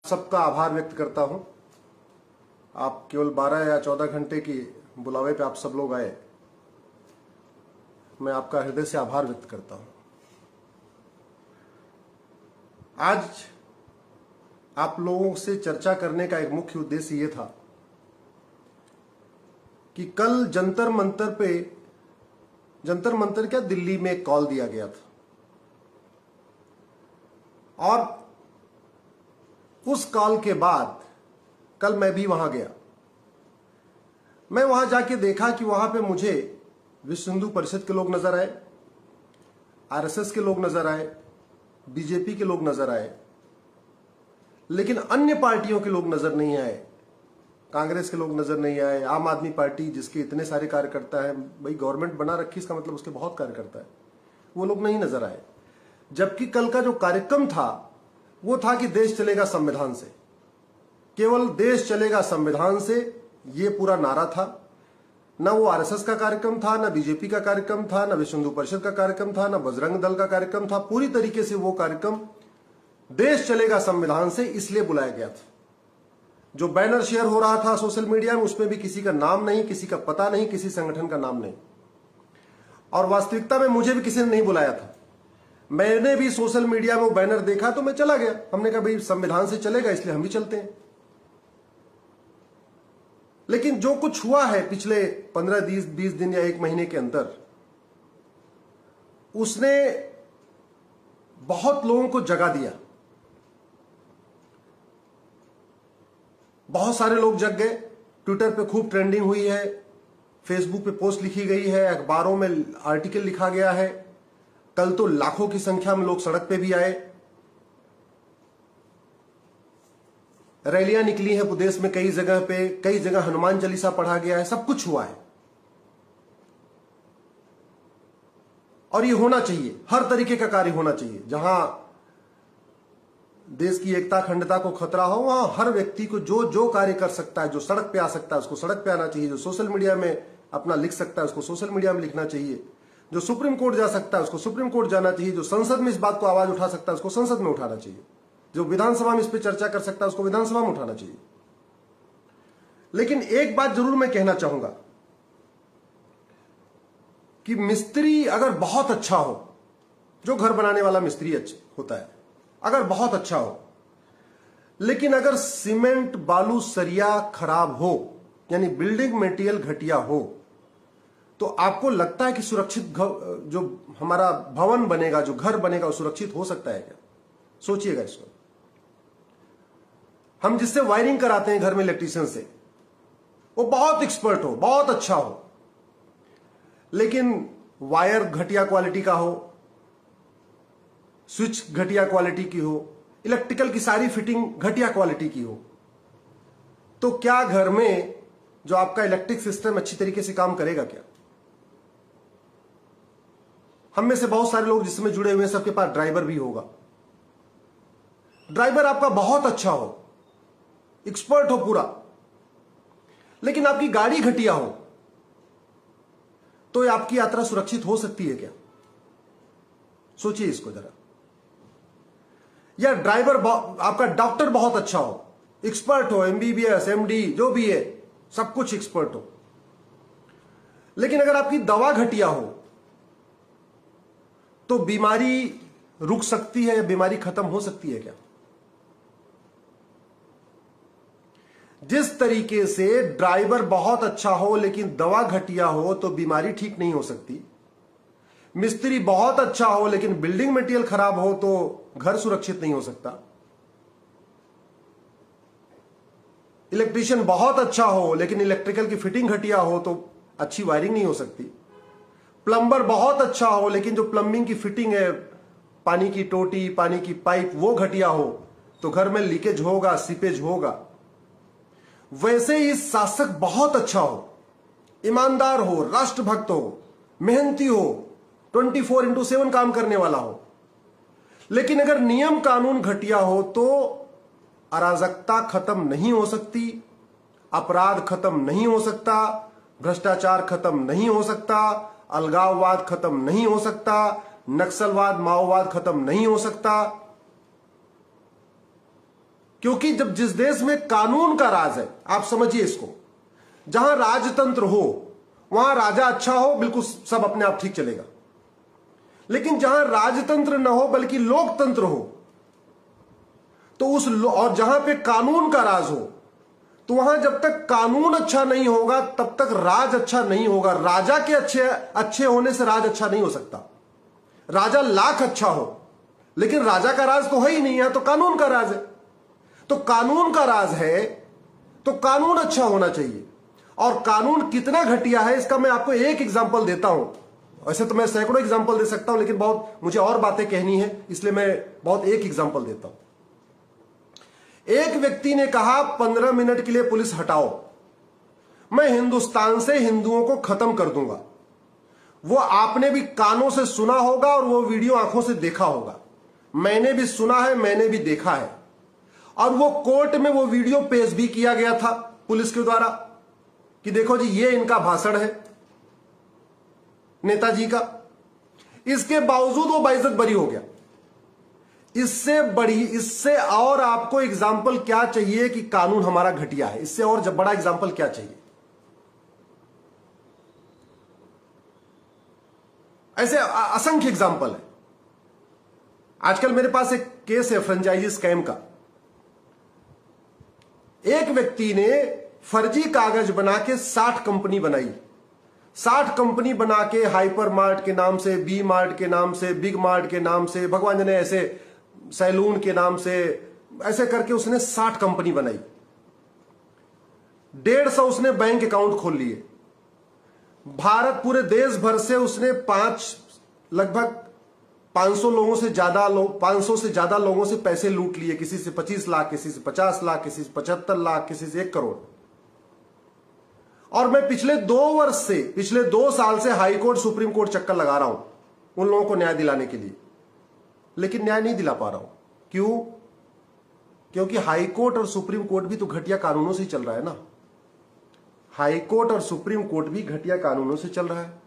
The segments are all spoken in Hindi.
सबका आभार व्यक्त करता हूं। आप केवल 12 या 14 घंटे की बुलावे पे आप सब लोग आए, मैं आपका हृदय से आभार व्यक्त करता हूं। आज आप लोगों से चर्चा करने का एक मुख्य उद्देश्य ये था कि कल जंतर मंतर क्या दिल्ली में एक कॉल दिया गया था और उस कॉल के बाद कल मैं भी वहां गया। मैं वहां जाके देखा कि वहां पे मुझे विश्व हिंदू परिषद के लोग नजर आए, आरएसएस के लोग नजर आए, बीजेपी के लोग नजर आए, लेकिन अन्य पार्टियों के लोग नजर नहीं आए। कांग्रेस के लोग नजर नहीं आए, आम आदमी पार्टी जिसके इतने सारे कार्यकर्ता हैं, भाई गवर्नमेंट बना रखी इसका मतलब उसके बहुत कार्यकर्ता है, वो लोग नहीं नजर आए। जबकि कल का जो कार्यक्रम था वो था कि देश चलेगा संविधान से, केवल देश चलेगा संविधान से, ये पूरा नारा था। ना वो आरएसएस का कार्यक्रम था, ना बीजेपी का कार्यक्रम था, ना विश्व हिंदू परिषद का कार्यक्रम था, ना बजरंग दल का कार्यक्रम था। पूरी तरीके से वो कार्यक्रम देश चलेगा संविधान से इसलिए बुलाया गया था। जो बैनर शेयर हो रहा था सोशल मीडिया में, उसमें भी किसी का नाम नहीं, किसी का पता नहीं, किसी संगठन का नाम नहीं। और वास्तविकता में मुझे भी किसी ने नहीं बुलाया था। मैंने भी सोशल मीडिया में वो बैनर देखा तो मैं चला गया। हमने कहा भाई संविधान से चलेगा इसलिए हम भी चलते हैं। लेकिन जो कुछ हुआ है पिछले 15-20 दिन या 1 महीने के अंदर, उसने बहुत लोगों को जगा दिया। बहुत सारे लोग जग गए। ट्विटर पे खूब ट्रेंडिंग हुई है, फेसबुक पे पोस्ट लिखी गई है, अखबारों में आर्टिकल लिखा गया है। कल तो लाखों की संख्या में लोग सड़क पे भी आए, रैलियां निकली हैं प्रदेश में कई जगह पे, कई जगह हनुमान चालीसा पढ़ा गया है, सब कुछ हुआ है। और ये होना चाहिए, हर तरीके का कार्य होना चाहिए। जहां देश की एकता अखंडता को खतरा हो, वहां हर व्यक्ति को जो जो कार्य कर सकता है, जो सड़क पे आ सकता है उसको सड़क पे आना चाहिए, जो सोशल मीडिया में अपना लिख सकता है उसको सोशल मीडिया में लिखना चाहिए, जो सुप्रीम कोर्ट जा सकता है उसको सुप्रीम कोर्ट जाना चाहिए, जो संसद में इस बात को आवाज उठा सकता है उसको संसद में उठाना चाहिए, जो विधानसभा में इस पर चर्चा कर सकता है उसको विधानसभा में उठाना चाहिए। लेकिन एक बात जरूर मैं कहना चाहूंगा कि मिस्त्री अगर बहुत अच्छा हो, जो घर बनाने वाला मिस्त्री होता है, अगर बहुत अच्छा हो, लेकिन अगर सीमेंट बालू सरिया खराब हो, यानी बिल्डिंग मटेरियल घटिया हो, तो आपको लगता है कि सुरक्षित जो हमारा भवन बनेगा, जो घर बनेगा, वो सुरक्षित हो सकता है क्या? सोचिएगा इसको। हम जिससे वायरिंग कराते हैं घर में इलेक्ट्रीशियन से, वो बहुत एक्सपर्ट हो, बहुत अच्छा हो, लेकिन वायर घटिया क्वालिटी का हो, स्विच घटिया क्वालिटी की हो, इलेक्ट्रिकल की सारी फिटिंग घटिया क्वालिटी की हो, तो क्या घर में जो आपका इलेक्ट्रिक सिस्टम अच्छी तरीके से काम करेगा क्या? हम में से बहुत सारे लोग जिसमें जुड़े हुए हैं, सबके पास ड्राइवर भी होगा। ड्राइवर आपका बहुत अच्छा हो, एक्सपर्ट हो पूरा, लेकिन आपकी गाड़ी घटिया हो, तो आपकी यात्रा सुरक्षित हो सकती है क्या? सोचिए इसको जरा। या ड्राइवर आपका डॉक्टर बहुत अच्छा हो, एक्सपर्ट हो, एमबीबीएस एमडी जो भी है, सब कुछ एक्सपर्ट हो, लेकिन अगर आपकी दवा घटिया हो तो बीमारी रुक सकती है या बीमारी खत्म हो सकती है क्या? जिस तरीके से ड्राइवर बहुत अच्छा हो लेकिन दवा घटिया हो तो बीमारी ठीक नहीं हो सकती, मिस्त्री बहुत अच्छा हो लेकिन बिल्डिंग मटेरियल खराब हो तो घर सुरक्षित नहीं हो सकता, इलेक्ट्रीशियन बहुत अच्छा हो लेकिन इलेक्ट्रिकल की फिटिंग घटिया हो तो अच्छी वायरिंग नहीं हो सकती, प्लम्बर बहुत अच्छा हो लेकिन जो प्लम्बिंग की फिटिंग है, पानी की टोटी, पानी की पाइप, वो घटिया हो तो घर में लीकेज होगा, सीपेज होगा। वैसे ही शासक बहुत अच्छा हो, ईमानदार हो, राष्ट्रभक्त हो, मेहनती हो, 24/7 काम करने वाला हो, लेकिन अगर नियम कानून घटिया हो तो अराजकता खत्म नहीं हो सकती, अपराध खत्म नहीं हो सकता, भ्रष्टाचार खत्म नहीं हो सकता, अलगाववाद खत्म नहीं हो सकता, नक्सलवाद माओवाद खत्म नहीं हो सकता। क्योंकि जब जिस देश में कानून का राज है, आप समझिए इसको, जहां राजतंत्र हो वहां राजा अच्छा हो, बिल्कुल सब अपने आप ठीक चलेगा। लेकिन जहां राजतंत्र न हो बल्कि लोकतंत्र हो, तो और जहां पे कानून का राज हो, तो वहां जब तक कानून अच्छा नहीं होगा तब तक राज अच्छा नहीं होगा। राजा के अच्छे होने से राज अच्छा नहीं हो सकता। राजा लाख अच्छा हो लेकिन राजा का राज तो है ही नहीं है, तो कानून का राज है। तो कानून का राज है तो कानून अच्छा होना चाहिए। और कानून कितना घटिया है इसका मैं आपको एक एग्जांपल देता हूं। वैसे तो मैं सैकड़ों एग्जांपल दे सकता हूं, लेकिन बहुत मुझे और बातें कहनी है, इसलिए मैं बहुत एक एग्जांपल देता हूं। एक व्यक्ति ने कहा 15 मिनट के लिए पुलिस हटाओ, मैं हिंदुस्तान से हिंदुओं को खत्म कर दूंगा। वो आपने भी कानों से सुना होगा और वो वीडियो आंखों से देखा होगा। मैंने भी सुना है, मैंने भी देखा है। और वो कोर्ट में वो वीडियो पेश भी किया गया था पुलिस के द्वारा कि देखो जी ये इनका भाषण है नेताजी का। इसके बावजूद वो बाइज्जत बरी हो गया। इससे और आपको एग्जाम्पल क्या चाहिए कि कानून हमारा घटिया है? इससे और जब बड़ा एग्जाम्पल क्या चाहिए? ऐसे असंख्य एग्जाम्पल है। आजकल मेरे पास एक केस है फ्रेंचाइजी स्कैम का। एक व्यक्ति ने फर्जी कागज बना के 60 कंपनी बनाई। 60 कंपनी बना के हाइपर मार्ट के नाम से, बी मार्ट के नाम से, बिग मार्ट के नाम से, भगवान जाने ऐसे सैलून के नाम से, ऐसे करके उसने 60 कंपनी बनाई। 150 उसने बैंक अकाउंट खोल लिए। भारत पूरे देश भर से उसने लगभग 500 लोगों से ज्यादा 500 से ज्यादा लोगों से पैसे लूट लिए। किसी से 25 लाख, किसी से 50 लाख, किसी से 75 लाख, किसी से 1 करोड़। और मैं पिछले 2 साल से हाई कोर्ट सुप्रीम कोर्ट चक्कर लगा रहा हूं उन लोगों को न्याय दिलाने के लिए, लेकिन न्याय नहीं दिला पा रहा हूं। क्यों? क्योंकि हाई कोर्ट और सुप्रीम कोर्ट भी तो घटिया कानूनों से चल रहा है ना। हाई कोर्ट और सुप्रीम कोर्ट भी घटिया कानूनों से चल रहा है।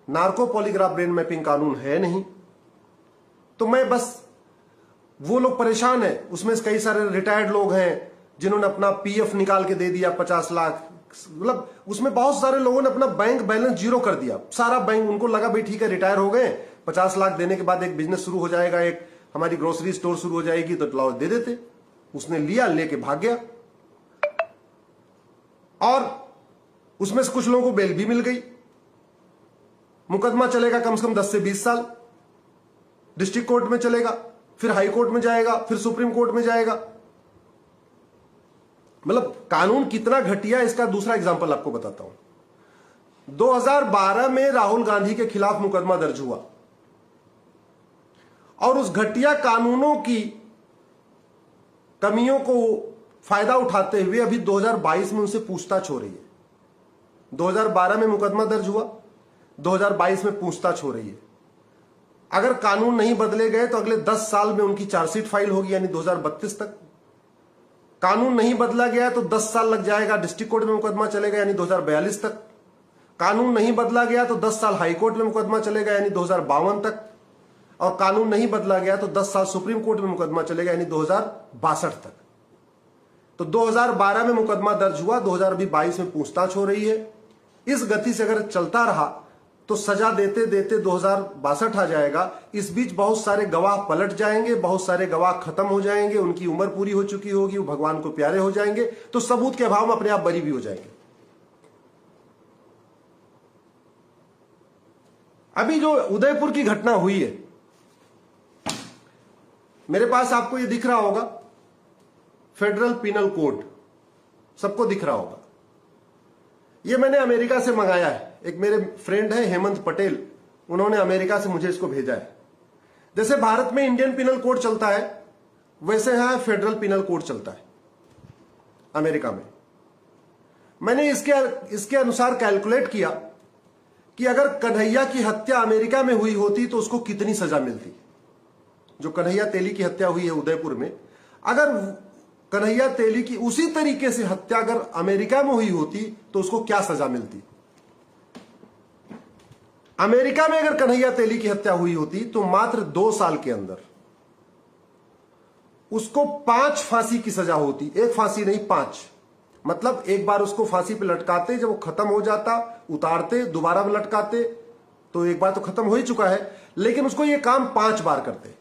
नार्को पॉलीग्राफ ब्रेन मैपिंग कानून है नहीं। तो मैं बस, वो लोग परेशान हैं, उसमें कई सारे रिटायर्ड लोग हैं जिन्होंने अपना पीएफ निकाल के दे दिया 50 लाख। मतलब उसमें बहुत सारे लोगों ने अपना बैंक बैलेंस जीरो कर दिया। सारा बैंक, उनको लगा भाई ठीक है रिटायर हो गए, 50 लाख देने के बाद एक बिजनेस शुरू हो जाएगा, एक हमारी ग्रोसरी स्टोर शुरू हो जाएगी, तो लाओ दे देते। उसने लिया, लेके भाग गया। और उसमें से कुछ लोगों को बेल भी मिल गई। मुकदमा चलेगा कम से कम 10 से 20 साल। डिस्ट्रिक्ट कोर्ट में चलेगा, फिर हाई कोर्ट में जाएगा, फिर सुप्रीम कोर्ट में जाएगा। मतलब कानून कितना घटिया है इसका दूसरा एग्जांपल आपको बताता हूं। 2012 में राहुल गांधी के खिलाफ मुकदमा दर्ज हुआ और उस घटिया कानूनों की कमियों को फायदा उठाते हुए अभी 2022 में उनसे पूछताछ हो रही है। 2012 में मुकदमा दर्ज हुआ, 2022 में पूछताछ हो रही है। अगर कानून नहीं बदले गए तो अगले 10 साल में उनकी चार्जशीट फाइल होगी, यानी 2032 तक। कानून नहीं बदला गया तो 10 साल लग जाएगा, डिस्ट्रिक्ट कोर्ट में मुकदमा चलेगा, यानी 2042 तक। कानून नहीं बदला गया तो 10 साल हाई कोर्ट में मुकदमा चलेगा, यानी 2052 तक। और कानून नहीं बदला गया तो 10 साल सुप्रीम कोर्ट में मुकदमा चलेगा, यानी 2062 तक। तो 2012 में मुकदमा दर्ज हुआ, 2022 में पूछताछ हो रही है। इस गति से अगर चलता रहा तो सजा देते देते 2062 आ जाएगा। इस बीच बहुत सारे गवाह पलट जाएंगे, बहुत सारे गवाह खत्म हो जाएंगे, उनकी उम्र पूरी हो चुकी होगी, वो भगवान को प्यारे हो जाएंगे, तो सबूत के अभाव में अपने आप बरी भी हो जाएंगे। अभी जो उदयपुर की घटना हुई है, मेरे पास आपको ये दिख रहा होगा, फेडरल पिनल कोड, सबको दिख रहा होगा। ये मैंने अमेरिका से मंगाया है। एक मेरे फ्रेंड है हेमंत पटेल, उन्होंने अमेरिका से मुझे इसको भेजा है। जैसे भारत में इंडियन पिनल कोड चलता है, वैसे यहां फेडरल पिनल कोड चलता है अमेरिका में। मैंने इसके अनुसार कैलकुलेट किया कि अगर कन्हैया की हत्या अमेरिका में हुई होती तो उसको कितनी सजा मिलती। जो कन्हैया तेली की हत्या हुई है उदयपुर में, अगर कन्हैया तेली की उसी तरीके से हत्या अगर अमेरिका में हुई होती तो उसको क्या सजा मिलती। अमेरिका में अगर कन्हैया तेली की हत्या हुई होती तो मात्र 2 साल के अंदर उसको 5 फांसी की सजा होती, एक फांसी नहीं 5। मतलब एक बार उसको फांसी पे लटकाते, जब वो खत्म हो जाता उतारते, दोबारा लटकाते, तो एक बार तो खत्म हो ही चुका है, लेकिन उसको ये काम 5 बार करते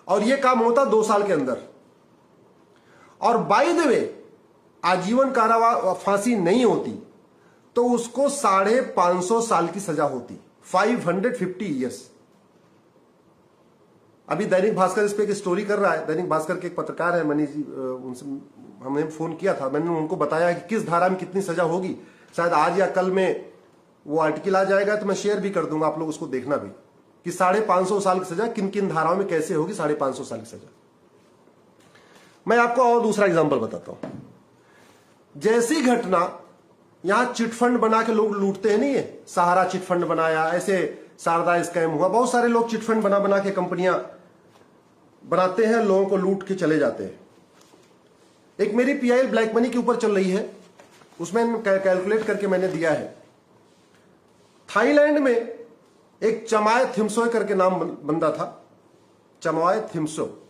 और ये काम होता 2 साल के अंदर। और बाय द वे आजीवन कारावास फांसी नहीं होती तो उसको 550 साल की सजा होती, 550 ईयर्स। अभी दैनिक भास्कर इस पे एक स्टोरी कर रहा है। दैनिक भास्कर के एक पत्रकार है मनीष जी, उनसे हमने फोन किया था, मैंने उनको बताया कि किस धारा में कितनी सजा होगी। शायद आज या कल में वो आर्टिकल आ जाएगा तो मैं शेयर भी कर दूंगा, आप लोग उसको देखना भी कि 550 साल की सजा किन किन धाराओं में कैसे होगी। 550 साल की सजा। मैं आपको और दूसरा एग्जांपल बताता हूं। जैसी घटना यहां चिटफंड बना के लोग लूटते हैं, नहीं है, सहारा चिटफंड बनाया, ऐसे शारदा स्कैम हुआ, बहुत सारे लोग चिटफंड बना बना के कंपनियां बनाते हैं, लोगों को लूट के चले जाते हैं। एक मेरी पीआईएल ब्लैक मनी के ऊपर चल रही है, उसमें कैलकुलेट करके मैंने दिया है। थाईलैंड में एक चमाय थिम्सोय करके नाम बंदा था, चमाय थिम्सो।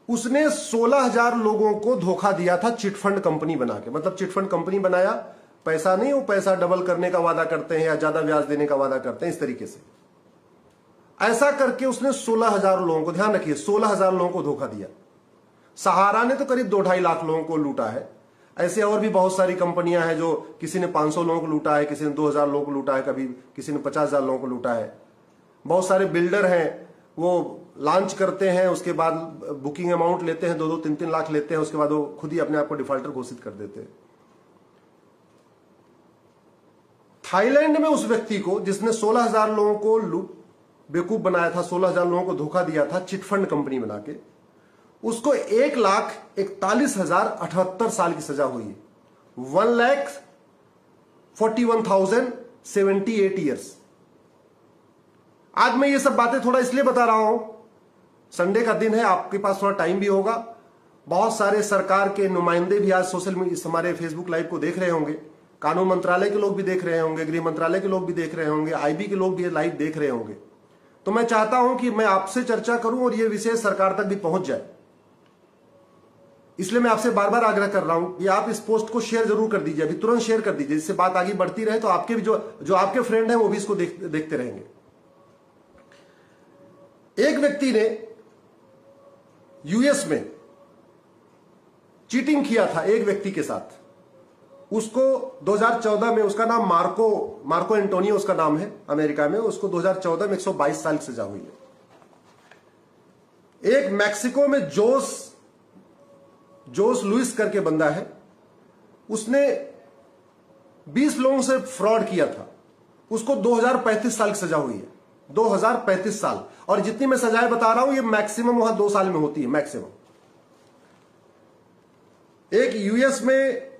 उसने 16,000 लोगों को धोखा दिया था चिटफंड कंपनी बना के। मतलब चिटफंड कंपनी बनाया, पैसा नहीं, वो पैसा डबल करने का वादा करते हैं या ज्यादा ब्याज देने का वादा करते हैं, इस तरीके से। ऐसा करके उसने 16,000 लोगों को, ध्यान रखिए, 16,000 लोगों को धोखा दिया। सहारा ने तो करीब 2-2.5 लाख लोगों को लूटा है। ऐसे और भी बहुत सारी कंपनियां हैं जो किसी ने 500 लोगों को लूटा है, किसी ने 2,000 लोगों को लूटा है, कभी किसी ने 50,000 लोगों को लूटा है। बहुत सारे बिल्डर हैं, वो लॉन्च करते हैं, उसके बाद बुकिंग अमाउंट लेते हैं, 2-2, 3-3 लाख लेते हैं, उसके बाद वो खुद ही अपने आप को डिफॉल्टर घोषित कर देते हैं। थाईलैंड में उस व्यक्ति को, जिसने 16,000 लोगों को बेवकूफ बनाया था, 16,000 लोगों को धोखा दिया था चिटफंड कंपनी बना के, उसको 1,41,078 साल की सजा हुई है। 1,41,078 ईयर्स। आज मैं ये सब बातें थोड़ा इसलिए बता रहा हूं, संडे का दिन है, आपके पास थोड़ा टाइम भी होगा। बहुत सारे सरकार के नुमाइंदे भी आज सोशल मीडिया, हमारे फेसबुक लाइव को देख रहे होंगे, कानून मंत्रालय के लोग भी देख रहे होंगे, गृह मंत्रालय के लोग भी देख रहे होंगे, आईबी के लोग भी लाइव देख रहे होंगे। तो मैं चाहता हूं कि मैं आपसे चर्चा करूं और यह विषय सरकार तक भी पहुंच जाए। इसलिए मैं आपसे बार बार आग्रह कर रहा हूं कि आप इस पोस्ट को शेयर जरूर कर दीजिए, अभी तुरंत शेयर कर दीजिए, जिससे बात आगे बढ़ती रहे, तो आपके भी जो आपके फ्रेंड हैं वो भी इसको देखते रहेंगे। एक व्यक्ति ने यूएस में चीटिंग किया था एक व्यक्ति के साथ। उसको 2014 में, उसका नाम मार्को एंटोनियो उसका नाम है, अमेरिका में, उसको 2014 में 122 साल की सजा हुई है। एक मैक्सिको में जोस लुइस करके बंदा है, उसने 20 लोगों से फ्रॉड किया था, उसको 2035 साल की सजा हुई है। 2035 साल। और जितनी मैं सजाएं बता रहा हूं, ये मैक्सिमम वहां 2 साल में होती है, मैक्सिमम। एक यूएस में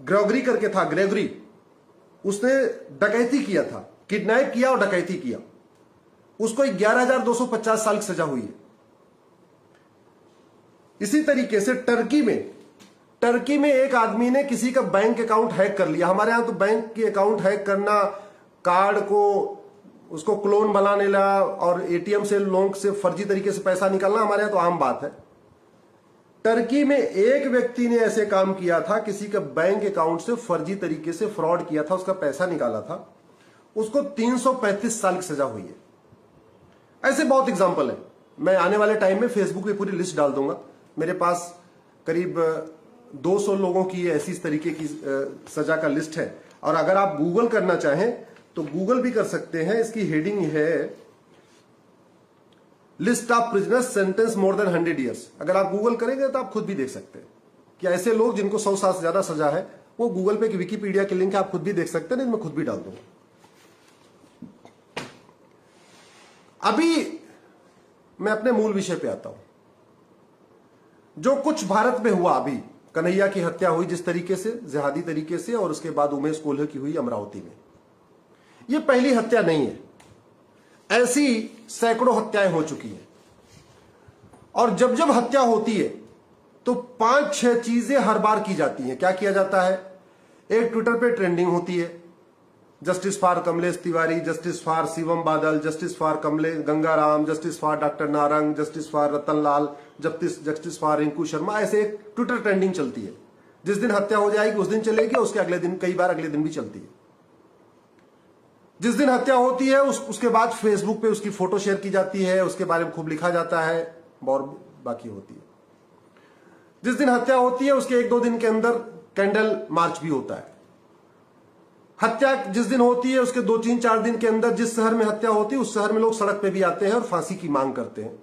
ग्रेगरी करके था, ग्रेगरी, उसने डकैती किया था, किडनैप किया और डकैती किया, उसको 11,250 साल की सजा हुई है। इसी तरीके से टर्की में एक आदमी ने किसी का बैंक अकाउंट हैक कर लिया। हमारे यहां तो बैंक के अकाउंट हैक करना, कार्ड को उसको क्लोन बनाने ला और एटीएम से लोगों से फर्जी तरीके से पैसा निकालना हमारे यहां तो आम बात है। टर्की में एक व्यक्ति ने ऐसे काम किया था, किसी का बैंक अकाउंट से फर्जी तरीके से फ्रॉड किया था, उसका पैसा निकाला था, उसको 335 साल की सजा हुई है। ऐसे बहुत एग्जांपल है। मैं आने वाले टाइम में फेसबुक पे पूरी लिस्ट डाल दूंगा। मेरे पास करीब 200 लोगों की ऐसी इस तरीके की सजा का लिस्ट है। और अगर आप गूगल करना चाहें तो गूगल भी कर सकते हैं। इसकी हेडिंग है list of prisoners sentence more than 100 years. अगर आप गूगल करेंगे तो आप खुद भी देख सकते हैं कि ऐसे लोग जिनको 100 साल से ज्यादा सजा है, वो गूगल पे विकिपीडिया के लिंक है, आप खुद भी देख सकते हैं, मैं खुद भी डाल दूंगा। अभी मैं अपने मूल विषय पे आता हूं। जो कुछ भारत में हुआ, अभी कन्हैया की हत्या हुई जिस तरीके से, जिहादी तरीके से, और उसके बाद उमेश कोल्हे की हुई अमरावती में, ये पहली हत्या नहीं है। ऐसी सैकड़ों हत्याएं हो चुकी हैं। और जब जब हत्या होती है तो 5-6 चीजें हर बार की जाती हैं। क्या किया जाता है? एक, ट्विटर पे ट्रेंडिंग होती है, justice for Kamlesh Tiwari, justice for Shivam बादल, जस्टिस फॉर कमले Gangaram, justice for doctor Narang, justice for Ratanlal, justice for Rinku Sharma, ऐसे एक ट्विटर ट्रेंडिंग चलती है। जिस दिन हत्या हो जाएगी उस दिन चलेगी, उसके अगले दिन, कई बार अगले दिन भी चलती है। जिस दिन हत्या होती है उसके बाद फेसबुक पे उसकी फोटो शेयर की जाती है, उसके बारे में खूब लिखा जाता है और बाकी होती है। जिस दिन हत्या होती है उसके 1-2 दिन के अंदर कैंडल मार्च भी होता है। हत्या जिस दिन होती है उसके 2-3-4 दिन के अंदर जिस शहर में हत्या होती है उस शहर में लोग सड़क पे भी आते हैं और फांसी की मांग करते हैं।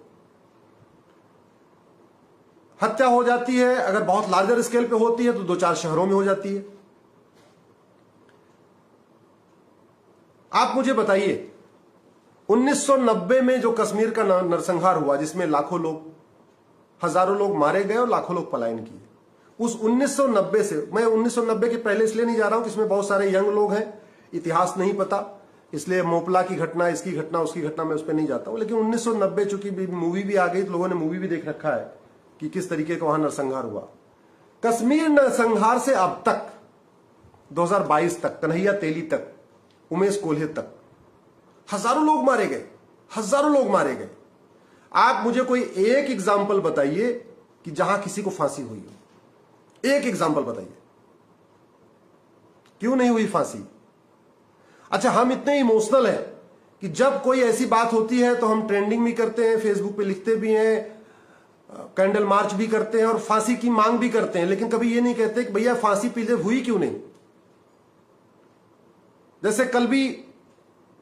हत्या हो जाती है, अगर बहुत लार्जर स्केल पे होती है तो 2-4 शहरों में हो जाती है। आप मुझे बताइए 1990 में जो कश्मीर का नरसंहार हुआ, जिसमें लाखों लोग, हजारों लोग मारे गए और लाखों लोग पलायन किए, उस 1990 से, मैं 1990 के पहले इसलिए नहीं जा रहा हूं कि इसमें बहुत सारे यंग लोग हैं, इतिहास नहीं पता, इसलिए मोपला की घटना, इसकी घटना, उसकी घटना, मैं उस पर नहीं जाता हूं। लेकिन 1990 चूंकि मूवी भी आ गई तो लोगों ने मूवी भी देख रखा है कि किस तरीके का वहां नरसंहार हुआ। कश्मीर नरसंहार से अब तक 2022 तक, कन्हैया तेली तक, उमेश कोल्हे तक हजारों लोग मारे गए, हजारों लोग मारे गए। आप मुझे कोई एक एग्जाम्पल बताइए कि जहां किसी को फांसी हुई हो, एक एग्जाम्पल बताइए। क्यों नहीं हुई फांसी? अच्छा, हम इतने इमोशनल हैं कि जब कोई ऐसी बात होती है तो हम ट्रेंडिंग भी करते हैं, फेसबुक पे लिखते भी हैं, कैंडल मार्च भी करते हैं और फांसी की मांग भी करते हैं, लेकिन कभी ये नहीं कहते कि भैया फांसी पीले हुई क्यों नहीं। जैसे कल भी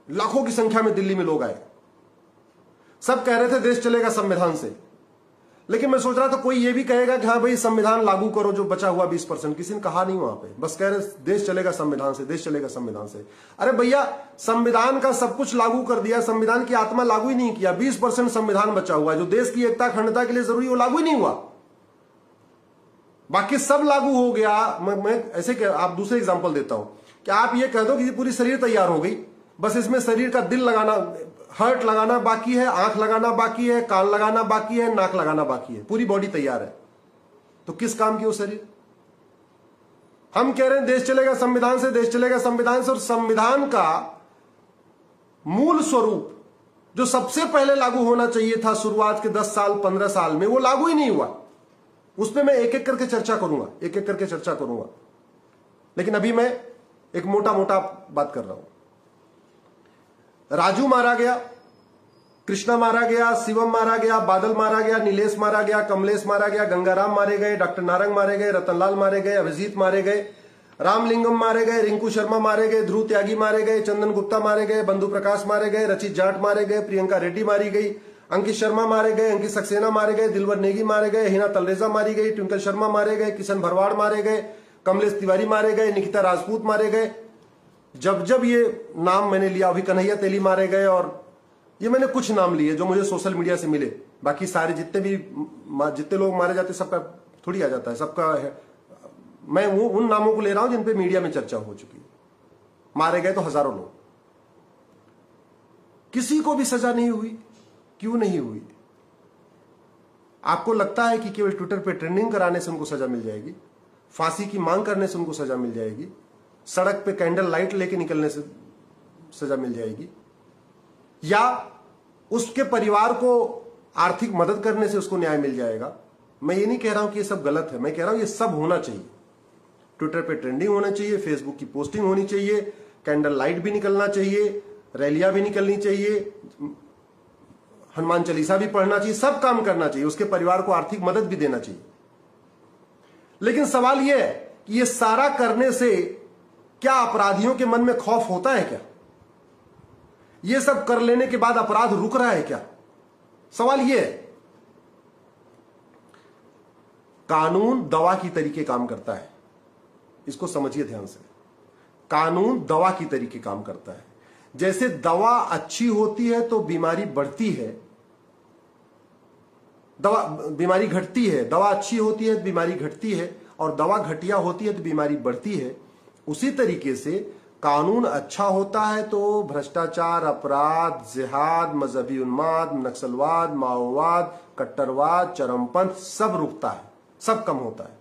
लाखों की संख्या में दिल्ली में लोग आए, सब कह रहे थे देश चलेगा संविधान से, लेकिन मैं सोच रहा था कोई ये भी कहेगा कि हाँ भाई संविधान लागू करो जो बचा हुआ 20%, किसी ने कहा नहीं वहां पे, बस कह रहे देश चलेगा संविधान से, देश चलेगा संविधान से। अरे भैया संविधान का सब कुछ लागू कर दिया, संविधान की आत्मा लागू ही नहीं किया। 20% संविधान बचा हुआ है जो देश की एकता अखंडता के लिए जरूरी, वो लागू ही नहीं हुआ, बाकी सब लागू हो गया। मैं ऐसे आप दूसरे एग्जाम्पल देता हूं कि आप ये कह दो कि पूरी शरीर तैयार हो गई, बस इसमें शरीर का दिल लगाना, हार्ट लगाना बाकी है, आंख लगाना बाकी है, कान लगाना बाकी है, नाक लगाना बाकी है, पूरी बॉडी तैयार है, तो किस काम की वो शरीर? हम कह रहे हैं देश चलेगा संविधान से, देश चलेगा संविधान से, और संविधान का मूल स्वरूप जो सबसे पहले लागू होना चाहिए था शुरुआत के 10 साल 15 साल में, वो लागू ही नहीं हुआ। उस पर मैं एक एक करके चर्चा करूंगा, एक एक करके चर्चा करूंगा, लेकिन अभी मैं एक मोटा मोटा बात कर रहा हूं। राजू मारा गया, कृष्णा मारा गया, शिवम मारा गया, बादल मारा गया, नीलेश मारा गया, कमलेश मारा गया, गंगाराम मारे गए, डॉक्टर नारंग मारे गए, रतनलाल मारे गए, अभिजीत मारे गए, रामलिंगम मारे गए, रिंकू शर्मा मारे गए, ध्रुव त्यागी मारे गए, चंदन गुप्ता मारे गए, बंधु प्रकाश मारे गए, रचित जाट मारे गए, प्रियंका रेड्डी मारी गई, अंकित शर्मा मारे गए, अंकित सक्सेना मारे गए, दिलवर नेगी मारे गए, हिना तलरेजा मारी गई, ट्विंकल शर्मा मारे गए, किशन भरवाड़ मारे गए, कमलेश तिवारी मारे गए, निकिता राजपूत मारे गए। जब जब ये नाम मैंने लिया, अभी कन्हैया तेली मारे गए, और ये मैंने कुछ नाम लिए जो मुझे सोशल मीडिया से मिले, बाकी सारे जितने लोग मारे जाते सबका थोड़ी आ जाता है, सबका है। मैं वो उन नामों को ले रहा हूं जिन पे मीडिया में चर्चा हो चुकी है। मारे गए तो हजारों लोग, किसी को भी सजा नहीं हुई। क्यों नहीं हुई? आपको लगता है कि केवल ट्विटर पे ट्रेंडिंग कराने से उनको सजा मिल जाएगी, फांसी की मांग करने से उनको सजा मिल जाएगी, सड़क पे कैंडल लाइट लेके निकलने से सजा मिल जाएगी, या उसके परिवार को आर्थिक मदद करने से उसको न्याय मिल जाएगा? मैं ये नहीं कह रहा हूं कि ये सब गलत है, मैं कह रहा हूं ये सब होना चाहिए। ट्विटर पे ट्रेंडिंग होना चाहिए, फेसबुक की पोस्टिंग होनी चाहिए, कैंडल लाइट भी निकलना चाहिए, रैलियां भी निकलनी चाहिए, हनुमान चालीसा भी पढ़ना चाहिए, सब काम करना चाहिए, उसके परिवार को आर्थिक मदद भी देना चाहिए। लेकिन सवाल यह है कि ये सारा करने से क्या अपराधियों के मन में खौफ होता है क्या? ये सब कर लेने के बाद अपराध रुक रहा है क्या? सवाल यह है। कानून दवा की तरीके काम करता है, इसको समझिए ध्यान से। कानून दवा की तरीके काम करता है। जैसे दवा अच्छी होती है तो बीमारी बढ़ती है, बीमारी घटती है, दवा अच्छी होती है तो बीमारी घटती है, और दवा घटिया होती है तो बीमारी बढ़ती है। उसी तरीके से कानून अच्छा होता है तो भ्रष्टाचार, अपराध, जिहाद, मजहबी उन्माद, नक्सलवाद, माओवाद, कट्टरवाद, चरमपंथ सब रुकता है, सब कम होता है।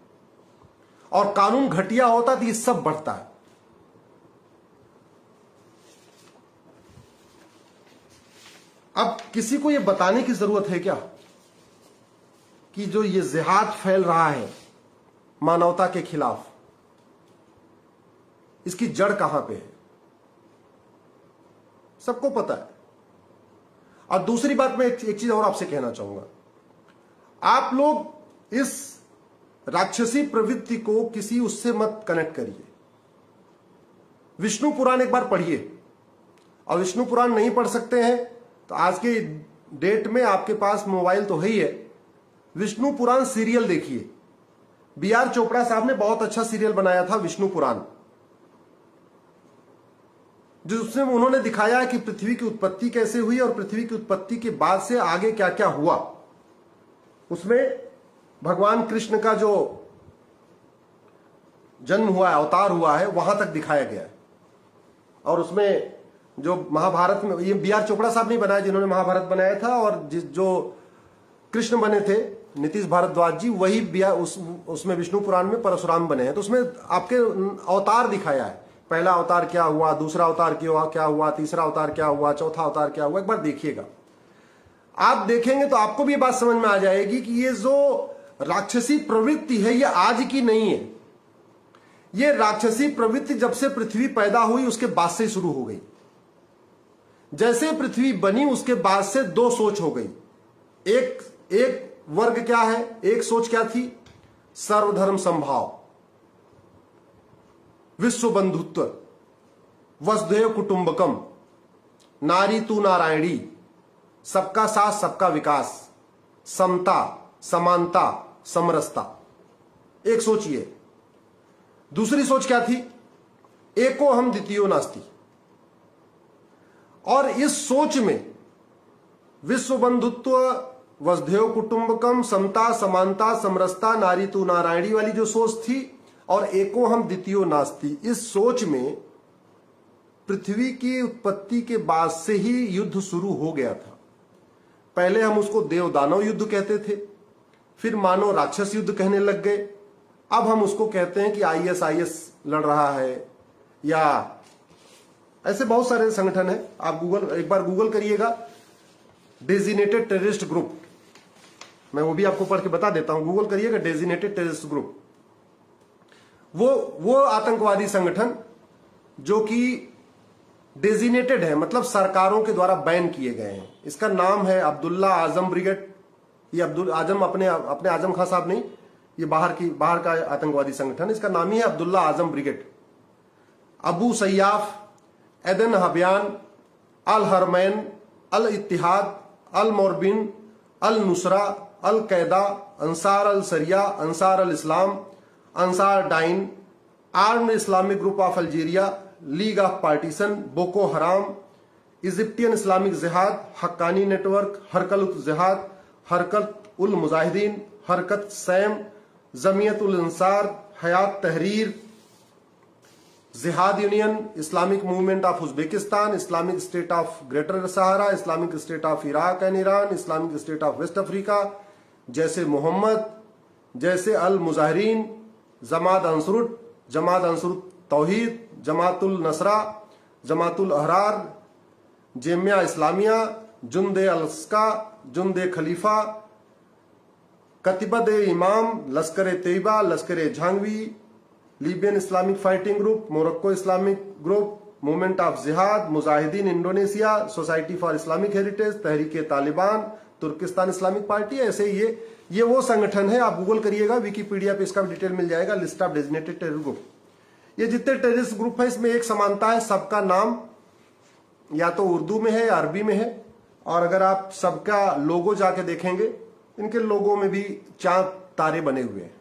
और कानून घटिया होता है तो ये सब बढ़ता है। अब किसी को यह बताने की जरूरत है क्या कि जो ये जिहाद फैल रहा है मानवता के खिलाफ, इसकी जड़ कहां पे है? सबको पता है। और दूसरी बात, मैं एक चीज और आपसे कहना चाहूंगा, आप लोग इस राक्षसी प्रवृत्ति को किसी उससे मत कनेक्ट करिए। विष्णु पुराण एक बार पढ़िए, और विष्णु पुराण नहीं पढ़ सकते हैं तो आज के डेट में आपके पास मोबाइल तो है ही है, विष्णु पुराण सीरियल देखिए। बी.आर. चोपड़ा साहब ने बहुत अच्छा सीरियल बनाया था विष्णु पुराण, जिसमें उन्होंने दिखाया है कि पृथ्वी की उत्पत्ति कैसे हुई और पृथ्वी की उत्पत्ति के बाद से आगे क्या क्या हुआ। उसमें भगवान कृष्ण का जो जन्म हुआ है, अवतार हुआ है, वहां तक दिखाया गया है। और उसमें जो महाभारत में, ये बी.आर. चोपड़ा साहब ने बनाया जिन्होंने महाभारत बनाया था, और जो कृष्ण बने थे नीतीश भारद्वाज जी, वही उसमें विष्णु पुराण में परशुराम बने हैं। तो उसमें आपके अवतार दिखाया है, पहला अवतार क्या हुआ, दूसरा अवतार क्या हुआ, तीसरा अवतार क्या हुआ, चौथा अवतार क्या हुआ। एक बार देखिएगा, आप देखेंगे तो आपको भी ये बात समझ में आ जाएगी कि ये जो राक्षसी प्रवृत्ति है ये आज की नहीं है। ये राक्षसी प्रवृत्ति जब से पृथ्वी पैदा हुई उसके बाद से शुरू हो गई। जैसे पृथ्वी बनी उसके बाद से दो सोच हो गई। एक वर्ग क्या है, एक सोच क्या थी, सर्वधर्म संभाव, विश्व बंधुत्व, वसुधैव कुटुंबकम, नारी तू नारायणी, सबका साथ सबका विकास, समता, समानता, समरसता। एक सोच ये। दूसरी सोच क्या थी, एको हम द्वितीयो नास्ति। और इस सोच में विश्व बंधुत्व, वसुधैव कुटुंबकम, समता, समानता, समरसता, नारी तू नारायणी वाली जो सोच थी, और एको हम द्वितीयो नास्ति, इस सोच में पृथ्वी की उत्पत्ति के बाद से ही युद्ध शुरू हो गया था। पहले हम उसको देव दानव युद्ध कहते थे, फिर मानव राक्षस युद्ध कहने लग गए, अब हम उसको कहते हैं कि आईएस लड़ रहा है, या ऐसे बहुत सारे संगठन है। आप एक बार गूगल करिएगा, डेजिनेटेड टेररिस्ट ग्रुप, मैं वो भी आपको पढ़ के बता देता हूं, गूगल करिएगा डेजिनेटेड टेररिस्ट ग्रुप। वो आतंकवादी संगठन जो कि डेजिनेटेड है, मतलब सरकारों के द्वारा बैन किए गए हैं। इसका नाम है अब्दुल्ला आजम ब्रिगेड। ये अब्दुल आजम अपने आजम खान साहब नहीं, ये बाहर का आतंकवादी संगठन, इसका नाम ही है Abdullah Azzam brigade. Abu Sayyaf, Aden Abyan, Al Haramain, Al Itihaad, Al Murabitoun, Al Nusra, Al Qaeda, Ansar al Sharia, Ansar al Islam, Ansar Dine, armed Islamic group of Algeria, league of partition, Boko Haram, Egyptian Islamic jihad, Haqqani network, हरकत उल जिहाद, हरकत उल मुजाहिदीन, हरकत Sam, Jamiat ul इंसार, Hayat Tahrir, Jihad union, Islamic movement of Uzbekistan, Islamic state of Greater Sahara, Islamic state of Iraq and Iran, Islamic state of West Africa, जैसे मोहम्मद, जैसे अल मुजाहिरीन, जमात अंसरुत तौहीद, जमातुल नसरा, जमातुल अहरार, जेमिया इस्लामिया, जुंदे अलस्का, जुंदे खलीफा, कतिबद इमाम, Lashkar Taiba, Lashkar Jhangvi, Libyan Islamic fighting group, Morocco Islamic group, movement of jihad, Mujahideen Indonesia, society for Islamic heritage, Tehreek Taliban, Turkistan Islamic party. ऐसे ये वो संगठन है। आप गूगल करिएगा, विकिपीडिया पे इसका डिटेल मिल जाएगा, list of designated terror group. ये जितने टेररिस्ट ग्रुप है इसमें एक समानता है, सबका नाम या तो उर्दू में है या अरबी में है। और अगर आप सबका लोगो जाके देखेंगे, इनके लोगों में भी चांद तारे बने हुए हैं।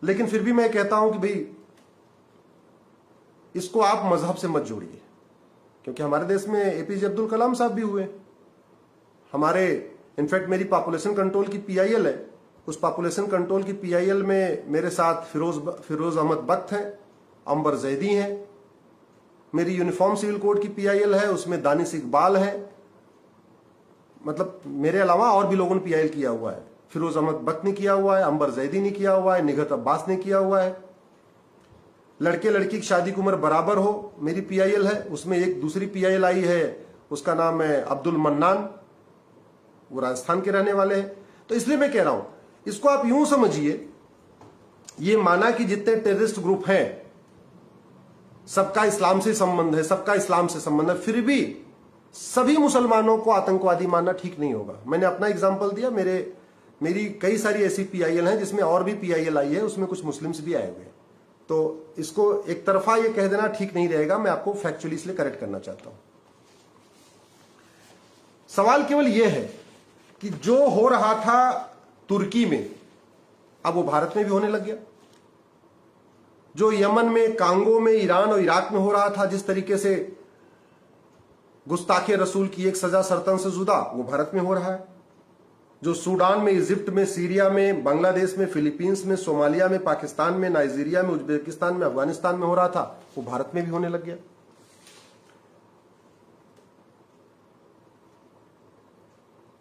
लेकिन फिर भी मैं कहता हूं कि भाई इसको आप मजहब से मत जोड़िए, क्योंकि हमारे देश में एपीजे अब्दुल कलाम साहब भी हुए। हमारे इनफैक्ट मेरी पॉपुलेशन कंट्रोल की पीआईएल है, उस पॉपुलेशन कंट्रोल की पीआईएल में मेरे साथ फिरोज अहमद बख्त हैं, अंबर जैदी हैं। मेरी यूनिफॉर्म सिविल कोड की पीआईएल है, उसमें दानिश इकबाल है। मतलब मेरे अलावा और भी लोगों ने पीआईएल किया हुआ है। फिरोज अहमद बख्त ने किया हुआ है, अंबर जैदी ने किया हुआ है, निगहत अब्बास ने किया हुआ है। लड़के लड़की की शादी की उम्र बराबर हो, मेरी पीआईएल है। उसमें एक दूसरी पीआईएल आई है उसका नाम है अब्दुल मन्नान, वो राजस्थान के रहने वाले हैं। तो इसलिए मैं कह रहा हूं, इसको आप यूं समझिए, ये माना कि जितने टेररिस्ट ग्रुप हैं सबका इस्लाम से संबंध है, सबका इस्लाम से संबंध है, फिर भी सभी मुसलमानों को आतंकवादी मानना ठीक नहीं होगा। मैंने अपना एग्जांपल दिया, मेरी कई सारी ऐसी पीआईएल हैं जिसमें और भी पीआईएल आई है, उसमें कुछ मुस्लिम्स भी आए हुए हैं। तो इसको एक तरफा ये कह देना ठीक नहीं रहेगा, मैं आपको फैक्चुअली इसलिए करेक्ट करना चाहता हूं। सवाल केवल यह है कि जो हो रहा था तुर्की में, अब वो भारत में भी होने लग गया। जो यमन में, कांगो में, ईरान और इराक में हो रहा था, जिस तरीके से गुस्ताखे रसूल की एक सजा सरतन से जुदा, वो भारत में हो रहा है। जो सूडान में, इजिप्ट में, सीरिया में, बांग्लादेश में, फिलीपींस में, सोमालिया में, पाकिस्तान में, नाइजीरिया में, उज्बेकिस्तान में, अफगानिस्तान में हो रहा था, वो भारत में भी होने लग गया।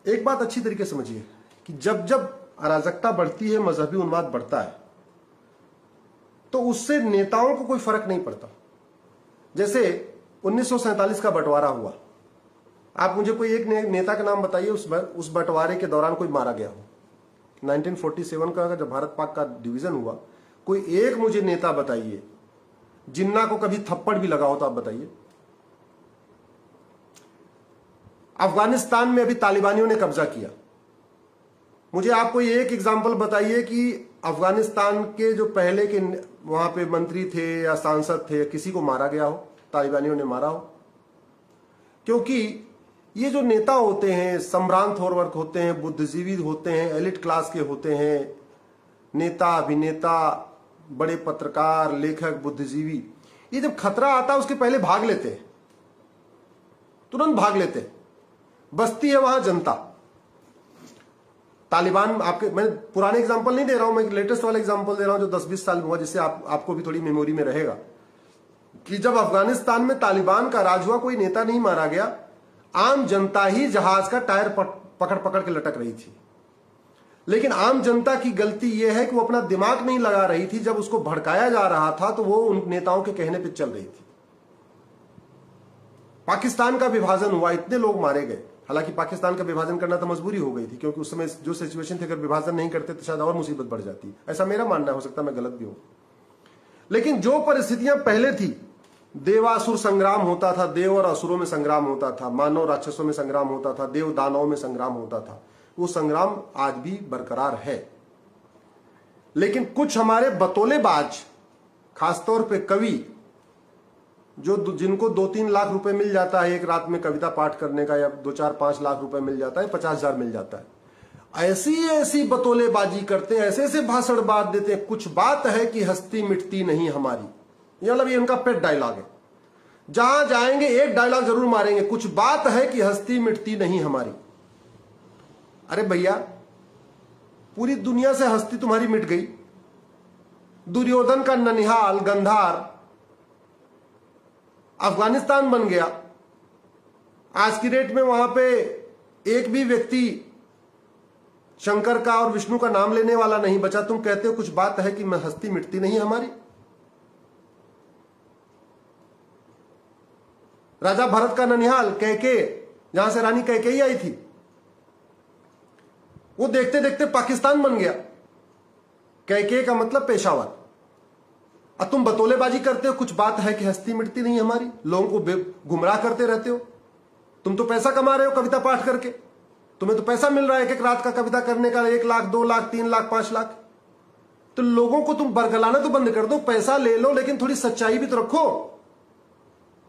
एक बात अच्छी तरीके से समझिए कि जब जब अराजकता बढ़ती है, मजहबी उन्माद बढ़ता है, तो उससे नेताओं को कोई फर्क नहीं पड़ता। जैसे 1947 का बंटवारा हुआ, आप मुझे कोई एक नेता का नाम बताइए उस बंटवारे के दौरान कोई मारा गया हो। 1947 का जब भारत पाक का डिवीजन हुआ, कोई एक मुझे नेता बताइए जिन्ना को कभी थप्पड़ भी लगा हो, तो आप बताइए। अफगानिस्तान में अभी तालिबानियों ने कब्जा किया, मुझे आप कोई एक एग्जाम्पल बताइए कि अफगानिस्तान के जो पहले के वहां पे मंत्री थे या सांसद थे, किसी को मारा गया हो, तालिबानियों ने मारा हो। क्योंकि ये जो नेता होते हैं, सम्भ्रांत वर्ग होते हैं, बुद्धिजीवी होते हैं, एलिट क्लास के होते हैं, नेता, अभिनेता, बड़े पत्रकार, लेखक, बुद्धिजीवी, ये जब खतरा आता है उसके पहले भाग लेते हैं, तुरंत भाग लेते हैं। बसती है वहां जनता। तालिबान, मैं पुराने एग्जांपल नहीं दे रहा हूं, मैं लेटेस्ट वाला एग्जांपल दे रहा हूं जो 10-20 साल में हुआ, जिससे आपको भी थोड़ी मेमोरी में रहेगा कि जब अफगानिस्तान में तालिबान का राज हुआ, कोई नेता नहीं मारा गया, आम जनता ही जहाज का टायर पकड़ पकड़ के लटक रही थी। लेकिन आम जनता की गलती यह है कि वो अपना दिमाग नहीं लगा रही थी। जब उसको भड़काया जा रहा था तो वो उन नेताओं के कहने पर चल रही थी। पाकिस्तान का विभाजन हुआ, इतने लोग मारे गए। हालांकि पाकिस्तान का विभाजन करना तो मजबूरी हो गई थी, क्योंकि उस समय जो सिचुएशन थी, अगर विभाजन नहीं करते तो शायद और मुसीबत बढ़ जाती। ऐसा मेरा मानना हो सकता है, मैं गलत भी हूं। लेकिन जो परिस्थितियां पहले थी, देवासुर संग्राम होता था, देव और असुरों में संग्राम होता था, मानव राक्षसों में संग्राम होता था, देव दानवों में संग्राम होता था, वो संग्राम आज भी बरकरार है। लेकिन कुछ हमारे बतौलेबाज, खासतौर पे कवि, जिनको 2-3 लाख रुपए मिल जाता है एक रात में कविता पाठ करने का, या 2-4-5 लाख रुपए मिल जाता है, 50,000 मिल जाता है, ऐसी ऐसी बतौलेबाजी करते हैं, ऐसे ऐसे भाषण बात देते हैं। कुछ बात है कि हस्ती मिटती नहीं हमारी, ये मतलब ये उनका पेट डायलॉग है। जहां जाएंगे एक डायलॉग जरूर मारेंगे, कुछ बात है कि हस्ती मिटती नहीं हमारी। अरे भैया, पूरी दुनिया से हस्ती तुम्हारी मिट गई। दुर्योधन का ननिहाल, गंधार अफगानिस्तान बन गया। आज की डेट में वहां पे एक भी व्यक्ति शंकर का और विष्णु का नाम लेने वाला नहीं बचा। तुम कहते हो कुछ बात है कि हस्ती मिटती नहीं हमारी। राजा भरत का ननिहाल कैके, जहां से रानी कैकेयी आई थी, वो देखते देखते पाकिस्तान बन गया। कैके का मतलब पेशावर। अब तुम बतौलेबाजी करते हो, कुछ बात है कि हस्ती मिटती नहीं हमारी, लोगों को गुमराह करते रहते हो। तुम तो पैसा कमा रहे हो कविता पाठ करके, तुम्हें तो पैसा मिल रहा है एक रात का कविता करने का, 1 लाख, 2 लाख, 3 लाख, 5 लाख। तो लोगों को तुम बरगलाना तो बंद कर दो, पैसा ले लो, लेकिन थोड़ी सच्चाई भी तो रखो।